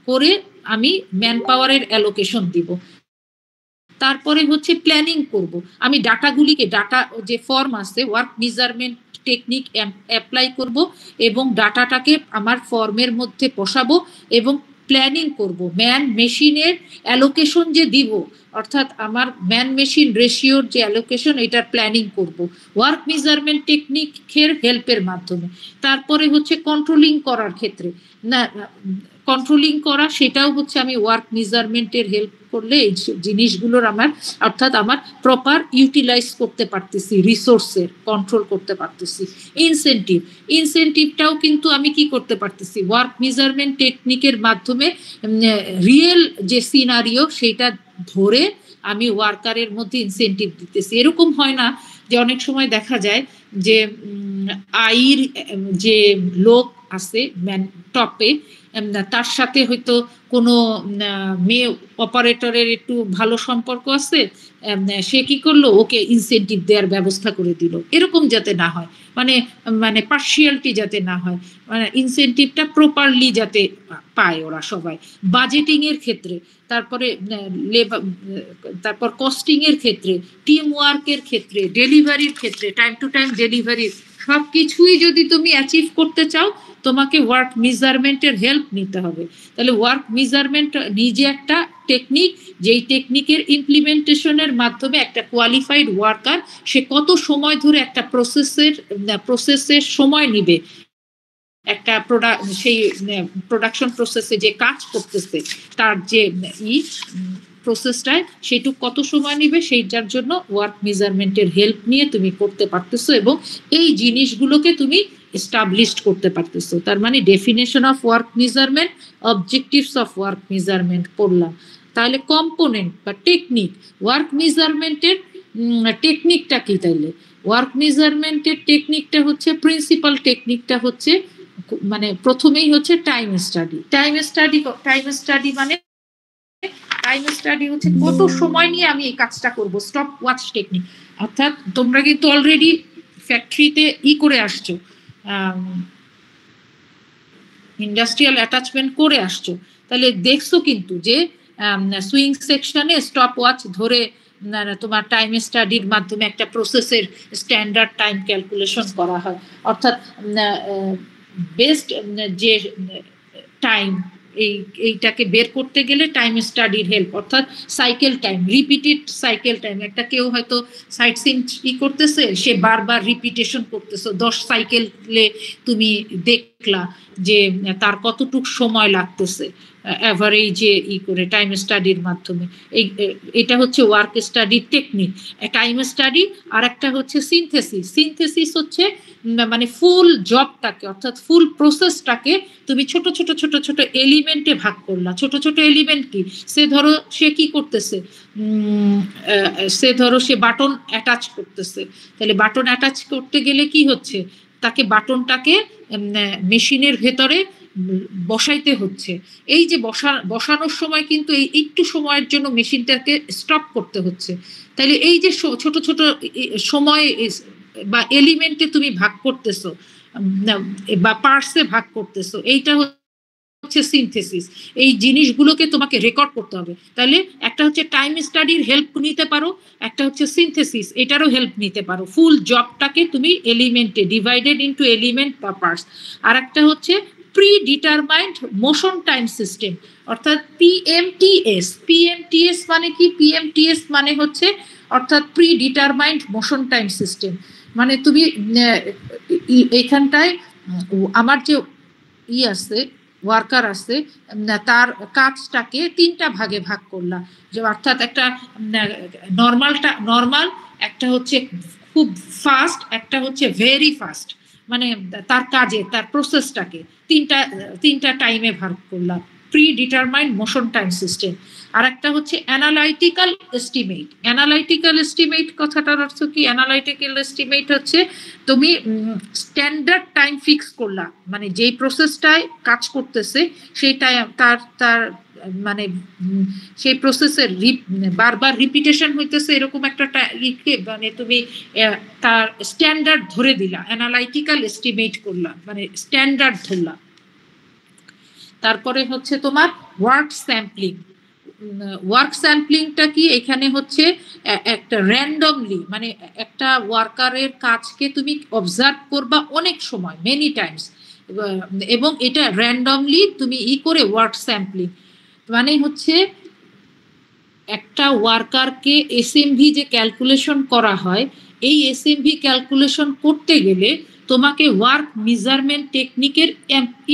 করে আমি ম্যান পাওয়ারের অ্যালোকেশন দিব। তারপরে হচ্ছে প্ল্যানিং করব, আমি ডাটাগুলিকে, ডাটা যে ফর্ম আছে ওয়ার্ক মেজারমেন্ট টেকনিক অ্যাপ্লাই করব এবং ডাটাটাকে আমার ফর্মের মধ্যে বসাবো এবং প্ল্যানিং করব, ম্যান মেশিনের অ্যালোকেশন যে দিব, অর্থাৎ আমার ম্যান মেশিন রেশিওর যে অ্যালোকেশন এটার প্ল্যানিং করব ওয়ার্ক মেজারমেন্ট টেকনিকের হেল্পের মাধ্যমে। তারপরে হচ্ছে কন্ট্রোলিং করার ক্ষেত্রে, না কন্ট্রোলিং করা সেটাও হচ্ছে আমি ওয়ার্ক মেজারমেন্টের হেল্প করলে এই জিনিসগুলোর আমার, অর্থাৎ আমার প্রপার ইউটিলাইজ করতে পারতেছি, রিসোর্সের কন্ট্রোল করতে পারতেছি। ইনসেন্টিভটাও কিন্তু আমি কি করতে পারতেছি, ওয়ার্ক মেজারমেন্ট টেকনিকের মাধ্যমে রিয়েল যে সিনারিও সেটা ধরে আমি ওয়ার্কারের মধ্যে ইনসেন্টিভ দিতেছি। এরকম হয় না যে অনেক সময় দেখা যায় যে আইর যে লোক আছে টপে, তার সাথে হয়তো কোনো মেয়ে অপারেটরের একটু ভালো সম্পর্ক আছে, সে কি করলো, ওকে ইনসেন্টিভ দেওয়ার ব্যবস্থা করে দিল, এরকম যাতে না হয়, মানে মানে পার্সিয়ালিটি যাতে না হয়, মানে ইনসেন্টিভটা প্রপারলি যাতে পায় ওরা সবাই, বাজেটিং এর ক্ষেত্রে, তারপরে তারপর কস্টিং এর ক্ষেত্রে, টিম ওয়ার্কের ক্ষেত্রে, ডেলিভারির ক্ষেত্রে, টাইম টু টাইম ডেলিভারি, সবকিছুই যদি তুমি অ্যাচিভ করতে চাও তোমাকে ওয়ার্ক মেজারমেন্টের হেল্প নিতে হবে। তাহলে ওয়ার্ক মেজারমেন্ট নিজে একটা টেকনিক, যেই টেকনিকের ইমপ্লিমেন্টেশনের মাধ্যমে একটা কোয়ালিফাইড ওয়ার্কার সে কত সময় ধরে একটা প্রসেসের সময় নিবে, একটা সেই প্রোডাকশন প্রসেসে যে কাজ করতেছে তার যে প্রসেসটায় সেটুকু কত সময় নিবে, সেইটার জন্য ওয়ার্ক মেজারমেন্টের হেল্প নিয়ে তুমি করতে পারতেছো এবং এই জিনিসগুলোকে তুমি এস্টাবলিশ করতে পারতেছো। তার মানে definition of work measurement, objectives of work measurement পড়লাম। তাহলে কম্পোনেন্ট বা টেকনিক, ওয়ার্ক মেজারমেন্টের টেকনিকটা কি? তাইলে ওয়ার্ক মেজারমেন্টের টেকনিকটা হচ্ছে, প্রিন্সিপাল টেকনিকটা হচ্ছে, মানে প্রথমেই হচ্ছে টাইম স্টাডি। টাইম স্টাডি মানে টাইম স্টাডি হচ্ছে কত সময় নিয়ে আমি এই কাজটা করব, স্টপ ওয়াচ টেকনিক। অর্থাৎ তোমরা কিন্তু অলরেডি ফ্যাক্টরিতে করে আসছো, ইন্ডাস্ট্রিয়াল অ্যাটাচমেন্ট করে আসছো, তাহলে দেখছো কিন্তু যে সুইং সেকশনে স্টপ ওয়াচ ধরে তোমার টাইম স্টাডির মাধ্যমে একটা প্রসেসের স্ট্যান্ডার্ড টাইম ক্যালকুলেশন করা হয়। অর্থাৎ বেস্ট যে টাইম এইটাকে বের করতে গেলে টাইম স্টাডির হেল্প, অর্থাৎ cycle time, repeated cycle time. একটা কেউ হয়তো সাইট সিন করতেছে, সে বারবার রিপিটেশন করতেছে, 10 সাইকেলে তুমি দেখলা যে তার কতটুক সময় লাগতেছে অ্যাভারেজে করে টাইম স্টাডির মাধ্যমে। এটা হচ্ছে ওয়ার্ক স্টাডির টেকনিক, টাইম স্টাডি। আর একটা হচ্ছে সিনথেসিস। সিনথেসিস হচ্ছে মানে ফুল জবটাকে, অর্থাৎ ফুল প্রসেসটাকে তুমি ছোট ছোট ছোট ছোট এলিমেন্টে ভাগ করলা। ছোট ছোট এলিমেন্ট কি? সে কি করতেছে, সে বাটন অ্যাটাচ করতেছে, তাহলে বাটন অ্যাটাচ করতে গেলে কি হচ্ছে, তাকে বাটনটাকে মেশিনের ভেতরে বসাইতে হচ্ছে। এই যে বসানোর সময় কিন্তু এই একটু সময়ের জন্য মেশিনটাকে স্টপ করতে হচ্ছে। তাহলে এই যে ছোট ছোট সময় বা এলিমেন্টে তুমি ভাগ করতেছো বা পার্টসে ভাগ করতেছো, এইটা হচ্ছে সিনথেসিস। এই জিনিসগুলোকে তোমাকে রেকর্ড করতে হবে। তাহলে একটা হচ্ছে টাইম স্টাডির হেল্প নিতে পারো, একটা হচ্ছে সিনথেসিস, এটারও হেল্প নিতে পারো। ফুল জবটাকে তুমি এলিমেন্টে ডিভাইডেড ইনটু এলিমেন্ট বা পার্টস। আর একটা হচ্ছে pre determined motion time system, অর্থাৎ পিএমটিএস। পিএমটিএস মানে কি? পিএমটিএস মানে হচ্ছে অর্থাৎ pre determined motion time system. মানে তুমি এখানটায় আমার যে আছে ওয়ার্কার আছে, তার কাজটাকে 3টা ভাগে ভাগ করলাম, যে অর্থাৎ একটা নর্মাল, একটা হচ্ছে খুব ফাস্ট, একটা হচ্ছে ভেরি ফাস্ট। মানে তার কাজে, তার প্রসেসটাকে তিনটা টাইমে ভাগ করলাম, predetermined motion time system. আর একটা হচ্ছে অ্যানালাইটিক্যাল এস্টিমেট। অ্যানালাইটিক্যাল এস্টিমেট কথাটার অর্থ কি? অ্যানালাইটিক্যাল এস্টিমেট হচ্ছে তুমি স্ট্যান্ডার্ড টাইম ফিক্স করলা, মানে যেই প্রসেসটায় কাজ করতেছে সেইটাই তার মানে সেই প্রসেসের বারবার রিপিটেশন হইতেছে, এরকম একটা মানে তুমি তার স্ট্যান্ডার্ড ধরে দিলা, অ্যানালাইটিক্যাল এস্টিমেট করলা, মানে স্ট্যান্ডার্ড ধরলা। তারপরে হচ্ছে তোমার ওয়ার্ক স্যাম্পলিং। ওয়ার্ক স্যাম্পলিংটা কি? এখানে হচ্ছে একটা র্যান্ডমলি, মানে একটা ওয়ার্কারের কাজকে তুমি অবজার্ভ করবা অনেক সময়, মেনি টাইমস, এবং এটা র্যান্ডমলি তুমি করে ওয়ার্ক স্যাম্পলিং মানে হচ্ছে একটা ওয়ার্কারকে এসএমভি যে ক্যালকুলেশন করা হয়, এই এসএমভি ক্যালকুলেশন করতে গেলে তোমাকে ওয়ার্ক মেজারমেন্ট টেকনিকের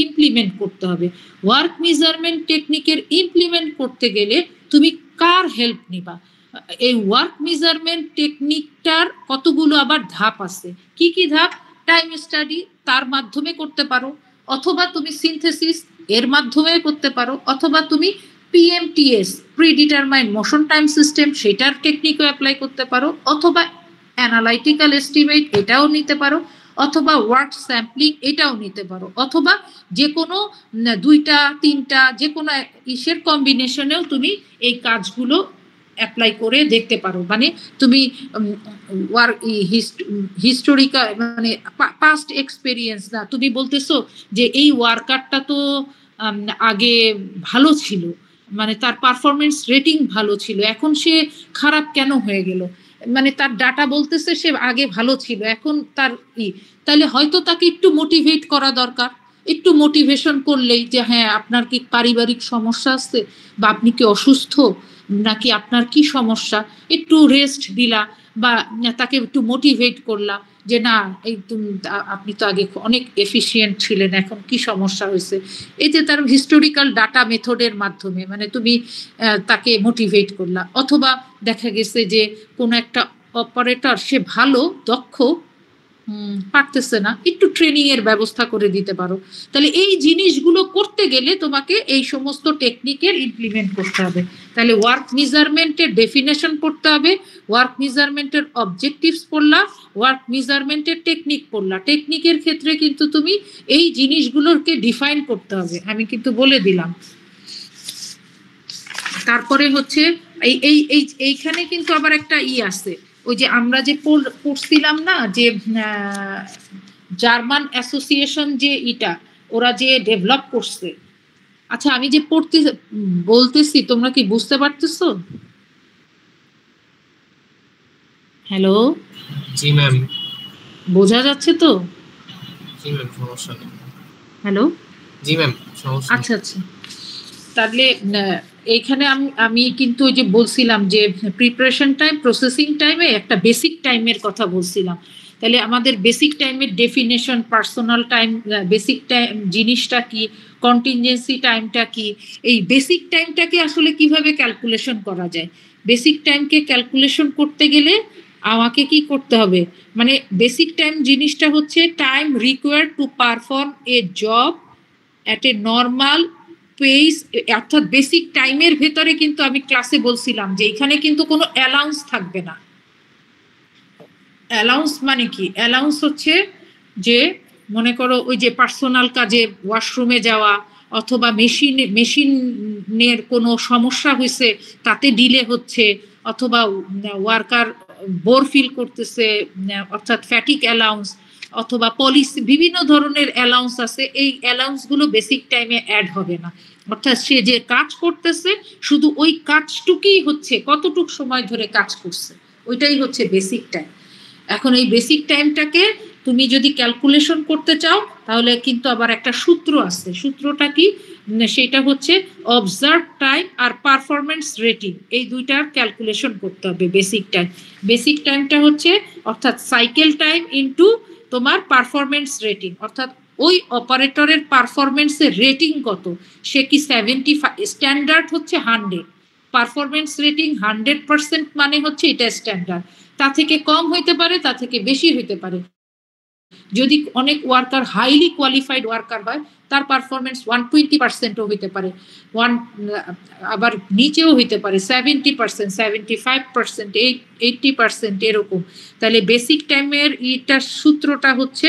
ইমপ্লিমেন্ট করতে হবে। ওয়ার্ক মেজারমেন্ট টেকনিকের ইমপ্লিমেন্ট করতে গেলে তুমি কার হেল্প নিবা? এই ওয়ার্ক মেজারমেন্ট টেকনিকটার কতগুলো আবার ধাপ আছে। কি কি ধাপ? টাইম স্টাডি, তার মাধ্যমে করতে পারো, অথবা তুমি সিনথেসিস, এর মাধ্যমে করতে পারো, অথবা তুমি PMTS, predetermined motion time system, সেটার টেকনিকও অ্যাপ্লাই করতে পারো, অথবা অ্যানালাইটিক্যাল এস্টিমেট, এটাও নিতে পারো, অথবা ওয়ার্ক স্যাম্পলিং এটাও নিতে পারো, অথবা যে কোনো 2টা 3টা যে কোনো ইসের কম্বিনেশনেও তুমি এই কাজগুলো অ্যাপ্লাই করে দেখতে পারো। মানে তুমি হিস্টোরিক্যাল মানে পাস্ট এক্সপেরিয়েন্স না, তুমি বলতেছো যে এই ওয়ার্কারটা তো আগে ভালো ছিল, মানে তার পারফরমেন্স রেটিং ভালো ছিল, এখন সে খারাপ কেন হয়ে গেল, মানে তার ডাটা বলতেছে সে আগে ভালো ছিল এখন তার তাহলে হয়তো তাকে একটু মোটিভেট করা দরকার। একটু মোটিভেশন করলেই যে হ্যাঁ আপনার কি পারিবারিক সমস্যা আছে, বা আপনি কি অসুস্থ, নাকি আপনার কি সমস্যা, একটু রেস্ট দিলা বা তাকে একটু মোটিভেট করলা যে না এই আপনি তো আগে অনেক এফিসিয়েন্ট ছিলেন, এখন কি সমস্যা হয়েছে, এই যে তার হিস্টোরিক্যাল ডাটা মেথডের মাধ্যমে মানে তুমি তাকে মোটিভেট করলা। অথবা দেখা গেছে যে কোনো একটা অপারেটর সে ভালো দক্ষ পারতেছে না, একটু ট্রেনিং এর ব্যবস্থা করে দিতে পারো। তাহলে এই জিনিসগুলো করতে গেলে তোমাকে এই সমস্ত টেকনিকের ইমপ্লিমেন্ট করতে হবে। তাহলে ওয়ার্ক মেজারমেন্টের ডেফিনেশন পড়তে হবে, ওয়ার্ক মেজারমেন্টের অবজেক্টিভস পড়লা, ওয়ার্ক মেজারমেন্টের টেকনিক পড়লা। টেকনিকের ক্ষেত্রে কিন্তু তুমি এই জিনিসগুলোকে ডিফাইন করতে হবে, আমি কিন্তু বলে দিলাম। তারপরে হচ্ছে এইখানে কিন্তু আবার একটা আছে, ওই যে আমরা যে পড়ছিলাম না যে জার্মান অ্যাসোসিয়েশন যে ওরা যে ডেভেলপ করছে। আচ্ছা আমি যে বলতেছি তোমরা কি বুঝতে পারতেছো? হ্যালো, জি ম্যাম। বোঝা যাচ্ছে তো? জি ম্যাম, সমস্যা নেই। হ্যালো, জি ম্যাম, সমস্যা নেই। আচ্ছা আচ্ছা, তাহলে এইখানে আমি কিন্তু ওই যে বলছিলাম যে প্রিপারেশন টাইম, প্রসেসিং টাইমে একটা বেসিক টাইমের কথা বলছিলাম। তাহলে আমাদের বেসিক টাইমের definition, personal time, basic time জিনিসটা কি, কন্টিনজেন্সি টাইমটা কি, এই বেসিক টাইমটাকে আসলে কিভাবে ক্যালকুলেশন করা যায়। বেসিক টাইমকে ক্যালকুলেশন করতে গেলে আমাকে কি করতে হবে, মানে বেসিক টাইম জিনিসটা হচ্ছে time required to perform A job at a normal pace, অর্থাৎ বেসিক টাইমের ভেতরে কিন্তু আমি ক্লাসে বলছিলাম যে এখানে কিন্তু কোনো অ্যালাউন্স থাকবে না। অ্যালাউন্স মানে কি? অ্যালাউন্স হচ্ছে যে মনে করো ওই যে পার্সোনাল কাজে ওয়াশরুমে যাওয়া, অথবা মেশিনের কোনো সমস্যা হয়েছে তাতে ডিলে হচ্ছে, অথবা ওয়ার্কার বোর ফিল করতেছে অর্থাৎ ফ্যাটিক অ্যালাউন্স, অথবা পলিসি, বিভিন্ন ধরনের অ্যালাউন্স আছে। এই অ্যালাউন্সগুলো বেসিক টাইমে অ্যাড হবে না, অর্থাৎ সে যে কাজ করতেছে শুধু ওই কাজটুকুই হচ্ছে, কতটুক সময় ধরে কাজ করছে ওইটাই হচ্ছে বেসিক টাইম। এখন এই বেসিক টাইমটাকে তুমি যদি ক্যালকুলেশন করতে চাও তাহলে কিন্তু আবার একটা সূত্র আছে। সূত্রটা কি? সেটা হচ্ছে অবজার্ভ টাইম আর পারফরমেন্স রেটিং, এই দুইটার ক্যালকুলেশন করতে হবে বেসিক টাইম। বেসিক টাইমটা হচ্ছে অর্থাৎ সাইকেল টাইম ইনটু তোমার পারফরমেন্স রেটিং, অর্থাৎ ওই অপারেটরের পারফরমেন্সের রেটিং কত, সে কি 75, স্ট্যান্ডার্ড হচ্ছে 100, পারফরমেন্স রেটিং 100% মানে হচ্ছে এটা স্ট্যান্ডার্ড। তা থেকে কম হইতে পারে, তা থেকে বেশি হইতে পারে। যদি অনেক ওয়ার্কার হাইলি কোয়ালিফাইড ওয়ার্কার হয় তার পারফরমেন্স 120%ও হইতে পারে, আবার নিচেও হইতে পারে 70%, 75%, 80% এরকম। তাহলে বেসিক টাইমের এটার সূত্রটা হচ্ছে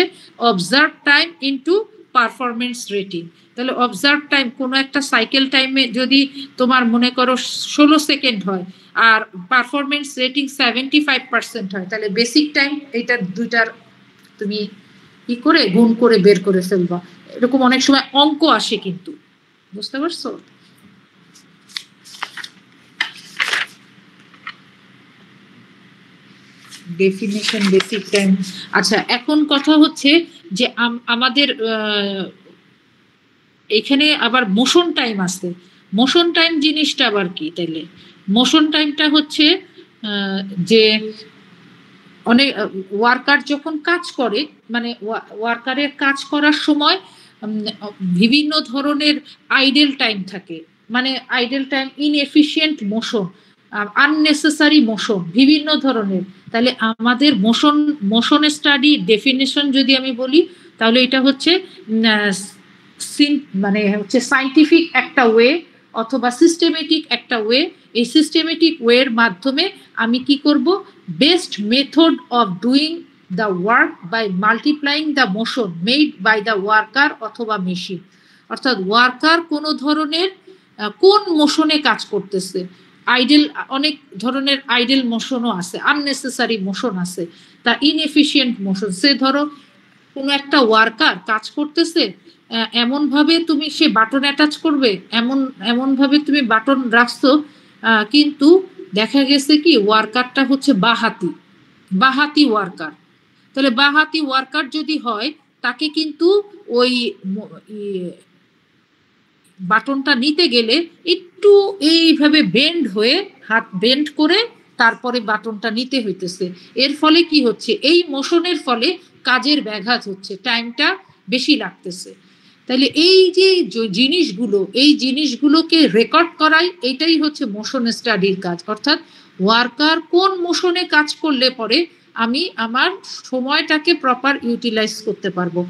observe time into performance rating. তাহলে অবজার্ভ টাইম কোনো একটা সাইকেল টাইমে যদি তোমার মনে করো 16 সেকেন্ড হয় আর পারফরমেন্স রেটিং 75% হয়, তাহলে বেসিক টাইম এইটার দুইটার তুমি কি করে গুণ করে বের করে ফেলবা। এরকম অনেক সময় অঙ্ক আসে, কিন্তু বুঝতে পারছো? Definition basic time. আচ্ছা এখন কথা হচ্ছে যে আমাদের এখানে আবার মোশন টাইম আছে। মোশন টাইম জিনিসটা আবার কি? তাইলে মোশন টাইমটা হচ্ছে যে অনেক ওয়ার্কার যখন কাজ করে, মানে ওয়ার্কারের কাজ করার সময় বিভিন্ন ধরনের আইডেল টাইম থাকে, মানে idle time, inefficient motion, unnecessary motion, বিভিন্ন ধরনের। তাহলে আমাদের মোশন স্টাডি ডেফিনেশন যদি আমি বলি তাহলে এটা হচ্ছে মানে হচ্ছে সাইন্টিফিক একটা ওয়ে অথবা সিস্টেমেটিক একটা ওয়ে। এই সিস্টেমেটিক ওয়ের মাধ্যমে আমি কি করব, best method of doing the work by multiplying the motion made by the worker অথবা মেশিন। অর্থাৎ ওয়ার্কার কোনো ধরনের কোন মোশনে কাজ করতেছে। আইডেল, অনেক ধরনের আইডেল মোশনও আছে, আননেসেসারি মোশন আছে, তা ইনএফিশিয়েন্ট মোশন। সে ধরো কোনো একটা ওয়ার্কার কাজ করতেছে, এমন ভাবে তুমি সে বাটন অ্যাটাচ করবে, এমন ভাবে তুমি বাটন রাখছো, কিন্তু দেখা গেছে কি ওয়ার্কারটা হচ্ছে বাহাতি ওয়ার্কার। তাহলে বাহাতি ওয়ার্কার যদি হয়, তাকে কিন্তু ওই বাটনটা নিতে গেলে একটু এইভাবে বেন্ড হয়ে, হাত বেন্ড করে তারপরে বাটনটা নিতে হইতেছে। এর ফলে কি হচ্ছে, এই মোশনের ফলে কাজের ব্যাঘাত হচ্ছে, টাইমটা বেশি লাগতেছে। তাহলে এই যে জিনিসগুলোকে রেকর্ড করাই, এটাই হচ্ছে মোশন স্টাডির কাজ। অর্থাৎ ওয়ার্কার কোন মোশনে কাজ করলে পরে আমি আমার সময়টাকে প্রপার ইউটিলাইজ করতে পারবো।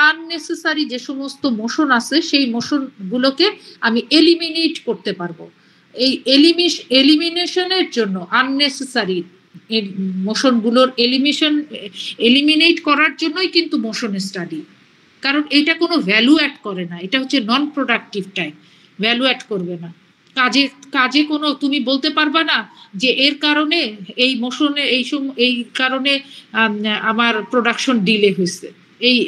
আননেসেসারি যে সমস্ত মোশন আছে সেই মোশনগুলোকে আমি এলিমিনেট করতে পারবো। এই এলিমিনেশনের জন্য আননেসেসারি মোশনগুলোর এলিমিনেট করার জন্যই কিন্তু মোশন স্টাডি। কারণ এটা কোনো ভ্যালু অ্যাড করে না, এটা হচ্ছে নন প্রোডাক্টিভ টাইম, ভ্যালু অ্যাড করবে না কাজে কোনো, তুমি বলতে পারবা না যে এর কারণে এই মোশনে এই কারণে আমার প্রোডাকশন ডিলে হয়েছে,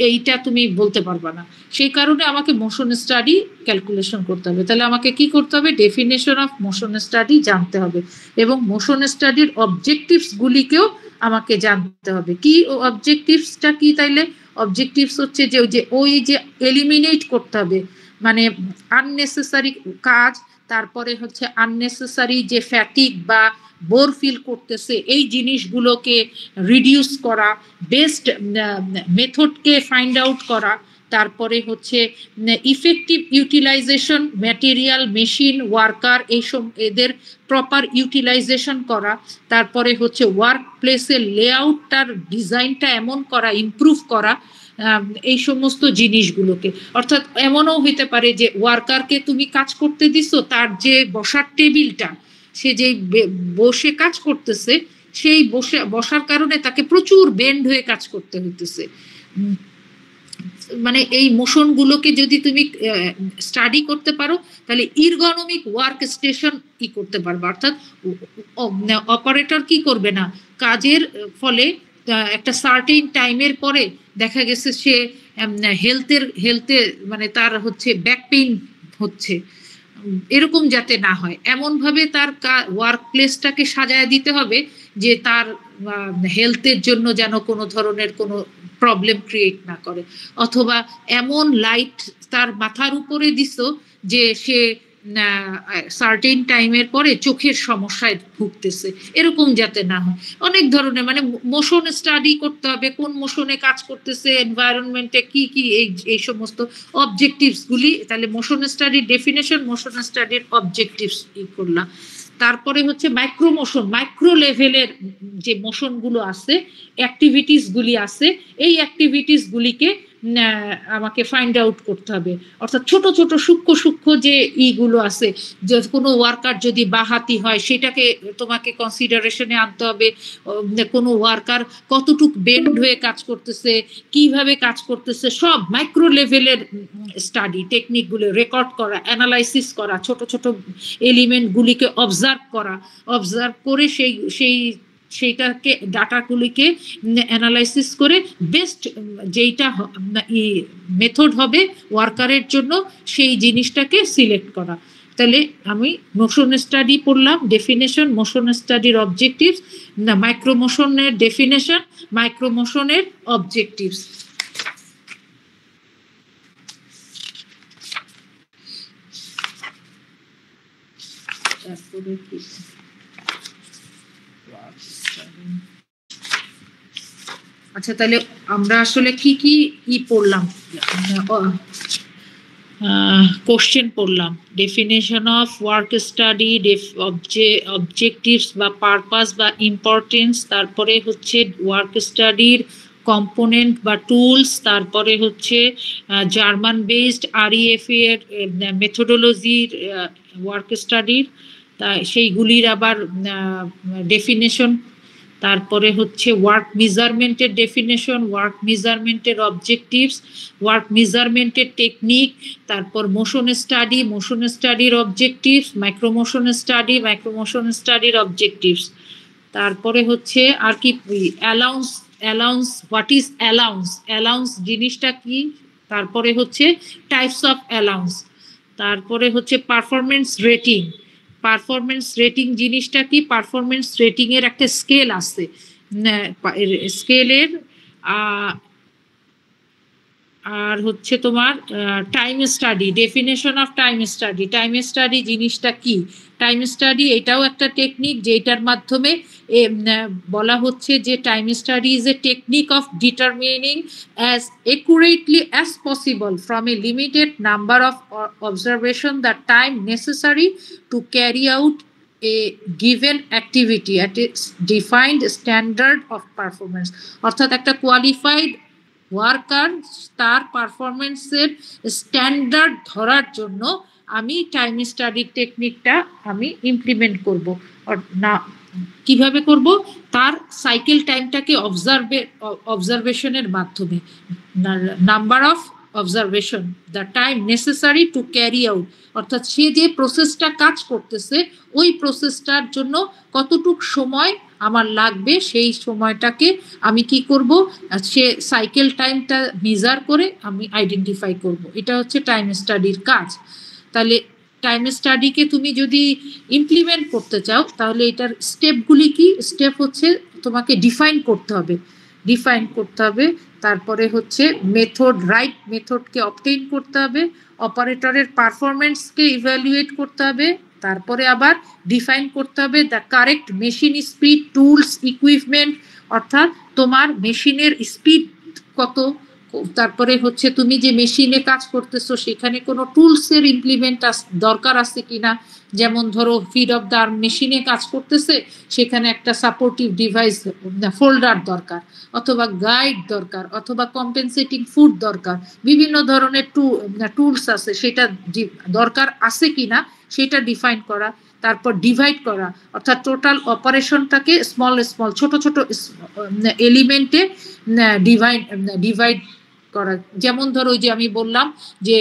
এইটা তুমি বলতে পারবা না। সেই কারণে আমাকে মোশন স্টাডি ক্যালকুলেশন করতে হবে। তাহলে আমাকে কি করতে হবে, ডেফিনেশন অফ মোশন স্টাডি জানতে হবে, এবং মোশন স্টাডির অবজেক্টিভস গুলিকেও আমাকে জানতে হবে। কি অবজেক্টিভসটা কি? তাইলে অবজেক্টিভস হচ্ছে যে ওই যে এলিমিনেট করতে হবে, মানে আননেসেসারি কাজ, তারপরে হচ্ছে আননেসেসারি যে ফ্যাটিক বা বোর ফিল করতেছে এই জিনিসগুলোকে রিডিউস করা, বেস্ট মেথডকে ফাইন্ড আউট করা, তারপরে হচ্ছে effective utilization material, machine, worker, এইসব এদের প্রপার ইউটিলাইজেশন করা, তারপরে হচ্ছে ওয়ার্ক প্লেসের লেআউটটার ডিজাইনটা এমন করা, ইমপ্রুভ করা, এই সমস্ত জিনিসগুলোকে। অর্থাৎ এমনও হইতে পারে যে ওয়ার্কারকে তুমি কাজ করতে দিছো, তার যে বসার টেবিলটা, সে যে বসে কাজ করতেছে, সেই বসার কারণে তাকে প্রচুর বেন্ড হয়ে কাজ করতে হইতেছে। মানে এই মোশনগুলোকে যদি তুমি স্টাডি করতে পারো, তাহলে ইরগনোমিক ওয়ার্ক স্টেশন কি করতে পারবে। অর্থাৎ অপারেটর কি করবে না, কাজের ফলে একটা সার্টেন টাইমের পরে দেখা গেছে সে হেলথে মানে তার হচ্ছে ব্যাক পেইন হচ্ছে, এরকম যাতে না হয় এমন ভাবে তার ওয়ার্ক প্লেসটাকে সাজায় দিতে হবে যে তার হেলথের জন্য যেন কোনো ধরনের কোনো প্রবলেম ক্রিয়েট না করে। অথবা এমন লাইট তার মাথার উপরে দিছো যে সে সার্টেন টাইমের পরে চোখের সমস্যায় ভুগতেছে, এরকম যাতে না হয়। অনেক ধরনের মানে মোশন স্টাডি করতে হবে, কোন মোশনে কাজ করতেছে, এনভায়রনমেন্টে কি কি, এই সমস্ত অবজেক্টিভস গুলি। তাহলে মোশন স্টাডির ডেফিনেশন, মোশন স্টাডির অবজেক্টিভস করলাম। তারপরে হচ্ছে মাইক্রো মোশন, মাইক্রো লেভেলের যে মোশন গুলো আছে, অ্যাক্টিভিটিস গুলি আছে, এই অ্যাক্টিভিটিস গুলিকে আমাকে ফাইন্ড আউট করতে হবে। অর্থাৎ ছোট ছোট সূক্ষ্ম যে ইগুলো আছে, যে কোনো ওয়ার্কার যদি বাহাতি হয় সেটাকে তোমাকে কনসিডারেশনে আনতে হবে। কোনো ওয়ার্কার কতটুক বেন্ড হয়ে কাজ করতেছে, কিভাবে কাজ করতেছে, সব মাইক্রো লেভেলের স্টাডি টেকনিকগুলো রেকর্ড করা, অ্যানালাইসিস করা, ছোট ছোট এলিমেন্টগুলিকে অবজার্ভ করে সেইটাকে ডাটাগুলিকে অ্যানালাইসিস করে বেস্ট যেইটা মেথড হবে ওয়ার্কারের জন্য সেই জিনিসটাকে সিলেক্ট করা। তাহলে আমি মোশন স্টাডি পড়লাম, ডেফিনেশন, মোশন স্টাডির অবজেক্টিভস, মাইক্রো মোশনের ডেফিনেশন, মাইক্রো মোশনের অবজেক্টিভস। তারপরে কি আচ্ছা, তাহলে আমরা আসলে কি কি পড়লাম, কোশ্চেন পড়লাম। Definition of work study, objectives বা পারপাস বা ইম্পর্টেন্স, তারপরে হচ্ছে ওয়ার্ক স্টাডির কম্পোনেন্ট বা টুলস, তারপরে হচ্ছে জার্মান বেসড REF এর মেথোডোলজির ওয়ার্ক স্টাডির, তা সেইগুলির আবার ডেফিনেশন তারপরে হচ্ছে ওয়ার্ক মেজারমেন্টের ডেফিনেশন, ওয়ার্ক মেজারমেন্টের অবজেক্টিভস, ওয়ার্ক মেজারমেন্টের টেকনিক, তারপর মোশন স্টাডি, মোশন স্টাডির অবজেক্টিভস, মাইক্রোমোশন স্টাডি, মাইক্রোমোশন স্টাডির অবজেক্টিভস। তারপরে হচ্ছে আর কি allowance, allowance, what is allowance, allowance জিনিসটা কি, তারপরে হচ্ছে টাইপস অফ অ্যালাউন্স, তারপরে হচ্ছে পারফরমেন্স রেটিং, পারফরমেন্স রেটিং জিনিসটা কি, পারফরমেন্স রেটিং এর একটা স্কেল আছে, স্কেলের আর হচ্ছে তোমার time study, definition of time study, time study জিনিসটা কি, টাইম স্টাডি এটাও একটা টেকনিক যেটার মাধ্যমে বলা হচ্ছে যে time study is a technique of determining as accurately as possible from a limited number of observation the time necessary to carry out a given activity at a defined standard of performance। অর্থাৎ একটা qualified worker তার পারফরমেন্সের standard ধরার জন্য আমি time study টেকনিকটা আমি implement করব না, কিভাবে করব, তার সাইকেল টাইমটাকে অবজারভেশনের মাধ্যমে, number of observation, the time necessary to carry out, অর্থাৎ সে যে প্রসেসটা কাজ করতেছে ওই প্রসেসটার জন্য কতটুক সময় আমার লাগবে সেই সময়টাকে আমি কি করব, সে সাইকেল টাইমটা মেজার করে আমি আইডেন্টিফাই করব। এটা হচ্ছে টাইম স্টাডির কাজ। তাহলে টাইম স্টাডিকে তুমি যদি ইমপ্লিমেন্ট করতে চাও তাহলে এটার স্টেপগুলি কি, স্টেপ হচ্ছে তোমাকে ডিফাইন করতে হবে, ডিফাইন করতে হবে, তারপরে হচ্ছে মেথড, রাইট মেথডকে অবটেইন করতে হবে, অপারেটরের পারফরমেন্সকে ইভ্যালুয়েট করতে হবে, তারপরে আবার ডিফাইন করতে হবে the correct machine speed, tools, equipment, অর্থাৎ তোমার মেশিনের স্পিড কত, তারপরে হচ্ছে তুমি যে মেশিনে কাজ করতেছো সেখানে কোনো টুলসের ইমপ্লিমেন্ট দরকার আছে কিনা, যেমন ধরো ফিড অফ দ্য আর্ম মেশিনে কাজ করতেছে সেখানে একটা সাপোর্টিভ ডিভাইস ফোল্ডার দরকার, অথবা গাইড দরকার, অথবা কম্পেনসেটিং ফুড দরকার, বিভিন্ন ধরনের টুলস আছে, সেটা দরকার আছে কিনা সেটা ডিফাইন করা, তারপর ডিভাইড করা, অর্থাৎ টোটাল অপারেশনটাকে স্মল স্মল ছোট ছোট এলিমেন্টে ডিভাইড করা। যেমন ধরো ওই যে আমি বললাম যে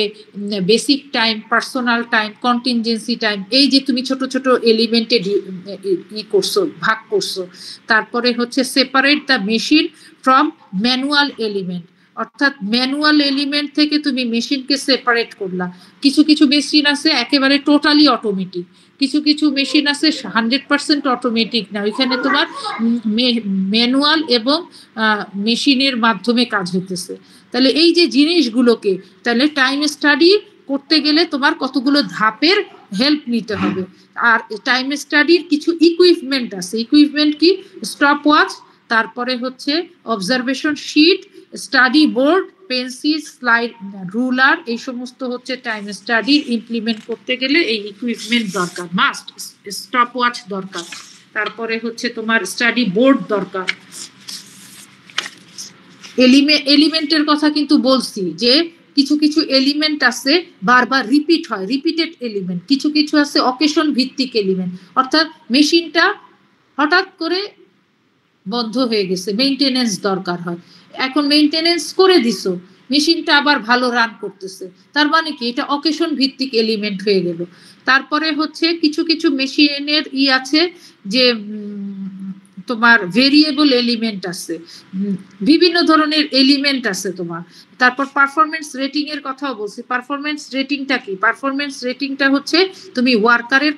basic time, personal time, contingency time, এই যে তুমি ছোট ছোট এলিমেন্টে করছো, ভাগ করছো। তারপরে হচ্ছে separate the machine from manual element, অর্থাৎ ম্যানুয়াল এলিমেন্ট থেকে তুমি মেশিনকে সেপারেট করলা। কিছু কিছু মেশিন আছে একেবারে টোটালি অটোমেটিক, কিছু কিছু মেশিন আছে 100% অটোমেটিক না, ওইখানে তোমার ম্যানুয়াল এবং মেশিনের মাধ্যমে কাজ হইতেছে। তাহলে এই যে জিনিসগুলোকে, তাহলে টাইম স্টাডি করতে গেলে তোমার কতগুলো ধাপের হেল্প নিতে হবে। আর টাইম স্টাডির কিছু ইকুইপমেন্ট আছে, ইকুইপমেন্ট কি, স্টপ ওয়াচ, তারপরে হচ্ছে observation sheet, study board, pencil, slide, ruler, এই সমস্ত হচ্ছে টাইম স্টাডি ইমপ্লিমেন্ট করতে গেলে এই ইকুইপমেন্ট দরকার, মাস্ট। স্টপ ওয়াচ দরকার, তারপরে হচ্ছে তোমার স্টাডি বোর্ড দরকার। এলিমেন্টের কথা কিন্তু বলছি যে কিছু কিছু এলিমেন্ট আছে বারবার রিপিট হয়, রিপিটেড এলিমেন্ট, কিছু কিছু আছে অকেশন ভিত্তিক এলিমেন্ট, অর্থাৎ মেশিনটা হঠাৎ করে বন্ধ হয়ে গেছে, মেইনটেনেন্স দরকার হয়, এখন মেইনটেনেন্স করে দিছো, মেশিনটা আবার ভালো রান করতেছে, তার মানে কি এটা অকেশন ভিত্তিক এলিমেন্ট হয়ে গেল। তারপরে হচ্ছে কিছু কিছু মেশিনের আছে যে তোমার ভেরিয়েবল এলিমেন্ট আছে, বিভিন্ন ধরনের এলিমেন্ট আছে তোমার। তারপর পারফরমেন্স রেটিং এর কথাও বলছি। পারফরমেন্স রেটিংটা কি, পারফরমেন্স রেটিংটা হচ্ছে তুমি ওয়ার্কারের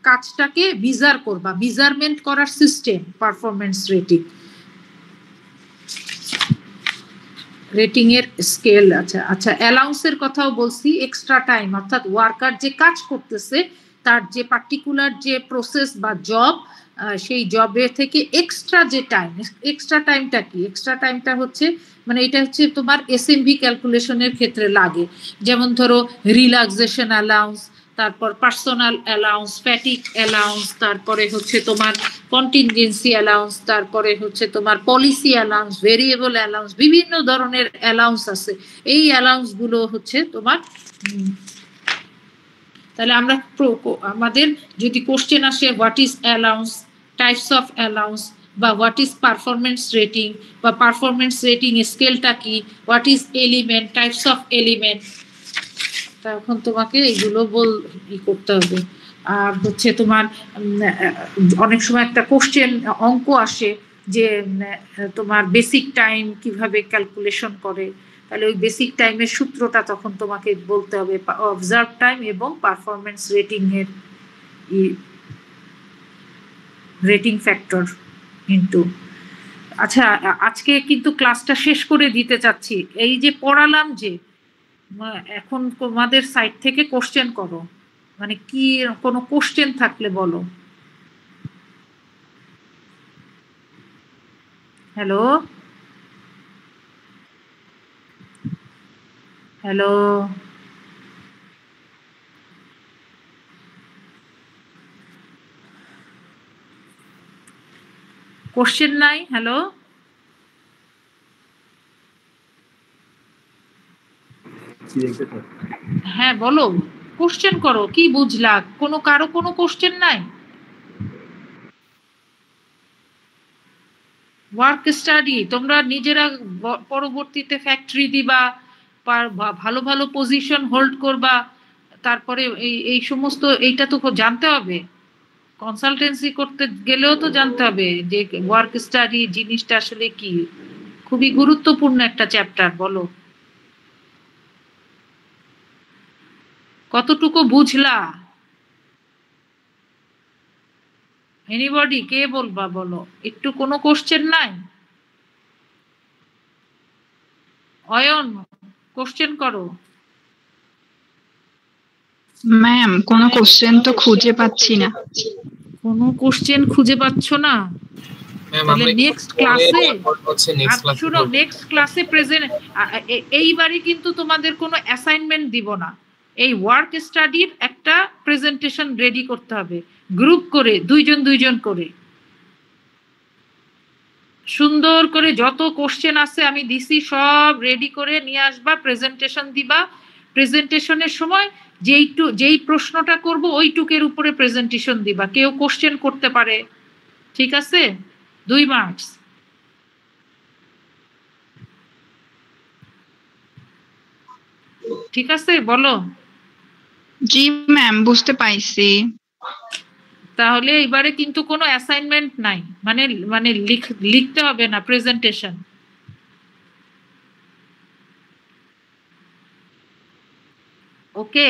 কাজটাকে মেজার করবা, মেজারমেন্ট করার সিস্টেম পারফরমেন্স রেটিং। রেটিং এর স্কেল আচ্ছা অ্যালাউন্সের কথাও বলছি। এক্সট্রা টাইম, অর্থাৎ ওয়ার্কার যে কাজ করতেছে তার যে পার্টিকুলার যে প্রসেস বা জব, সেই জবের থেকে এক্সট্রা যে টাইম, এক্সট্রা টাইমটা কি, এক্সট্রা টাইমটা হচ্ছে মানে এটা হচ্ছে তোমার এসএমভি ক্যালকুলেশনের ক্ষেত্রে লাগে। যেমন ধরো রিল্যাক্সেশন অ্যালাউন্স, তারপর পার্সোনাল অ্যালাউন্স, ফ্যাটিক অ্যালাউন্স, তারপরে হচ্ছে তোমার কন্টিনজেন্সি অ্যালাউন্স, তারপরে হচ্ছে তোমার পলিসি অ্যালাউন্স, ভেরিয়েবল অ্যালাউন্স, বিভিন্ন ধরনের অ্যালাউন্স আছে। এই অ্যালাউন্স গুলো হচ্ছে তোমার, তাহলে আমরা আমাদের যদি কোশ্চেন আসে what is allowance, types of allowance বা হোয়াট ইজ পারফরমেন্স রেটিং বা পারফরমেন্স রেটিং স্কেলটা কি, what is element, types of element, তখন তোমাকে এগুলো করতে হবে। আর হচ্ছে তোমার অনেক সময় একটা কোশ্চেন অঙ্ক আসে যে তোমার বেসিক টাইম কিভাবে ক্যালকুলেশন করে, তাহলে ওই বেসিক টাইমের সূত্রটা তখন তোমাকে বলতে হবে, অবজার্ভ টাইম এবং পারফরমেন্স রেটিং এর রেটিং ফ্যাক্টর কিন্তু। আচ্ছা, আজকে কিন্তু ক্লাসটা শেষ করে দিতে চাচ্ছি। এই যে পড়ালাম যে, এখন তোমাদের সাইড থেকে কোশ্চেন করো, মানে কি কোনো কোশ্চেন থাকলে বলো। হ্যালো হ্যালো কোশ্চেন নাই? হ্যালো, হ্যাঁ বলো, কোশ্চেন করো, কি বুঝলা? কারো কোনো কোশ্চেন নাই? ওয়ার্ক স্টাডি তোমরা নিজেরা পরবর্তীতে ফ্যাক্টরি দিবা, ভালো ভালো পজিশন হোল্ড করবা, তারপরে এই সমস্ত এইটা তো জানতে হবে। কনসালটেন্সি করতে গেলেও তো জানতে হবে যে ওয়ার্ক স্টাডি জিনিসটা আসলে কি। খুবই গুরুত্বপূর্ণ একটা চ্যাপ্টার। বলো কতটুকু বুঝলা? এনিবডি, কে বলবা বলো, একটু কোনো কোশ্চেন নাই? অয়ন, কোশ্চেন করো। ম্যাম কোনো কোশ্চেন তো খুঁজে পাচ্ছি না। কোনো কোশ্চেন খুঁজে পাচ্ছ না? তাহলে নেক্সট ক্লাসে, শুনো, নেক্সট ক্লাসে প্রেজেন্ট, এইবারে কিন্তু তোমাদের কোনো অ্যাসাইনমেন্ট দিব না। এই ওয়ার্ক স্টাডির একটা প্রেজেন্টেশন রেডি করতে হবে, গ্রুপ করে দুইজন দুইজন করে, সুন্দর করে যত কোশ্চেন আছে আমি দিছি সব রেডি করে নিয়ে আসবা, প্রেজেন্টেশন দিবা। প্রেজেন্টেশনের সময় যেই প্রশ্নটা করব ওইটুকের উপরে প্রেজেন্টেশন দিবা, কেউ কোশ্চেন করতে পারে, ঠিক আছে? 2 মার্কস। ঠিক আছে, বলো। জি ম্যাম, বুঝতে পাইছি। তাহলে এবারে কিন্তু কোনো অ্যাসাইনমেন্ট নাই, মানে মানে লিখতে হবে না প্রেজেন্টেশন। ওকে।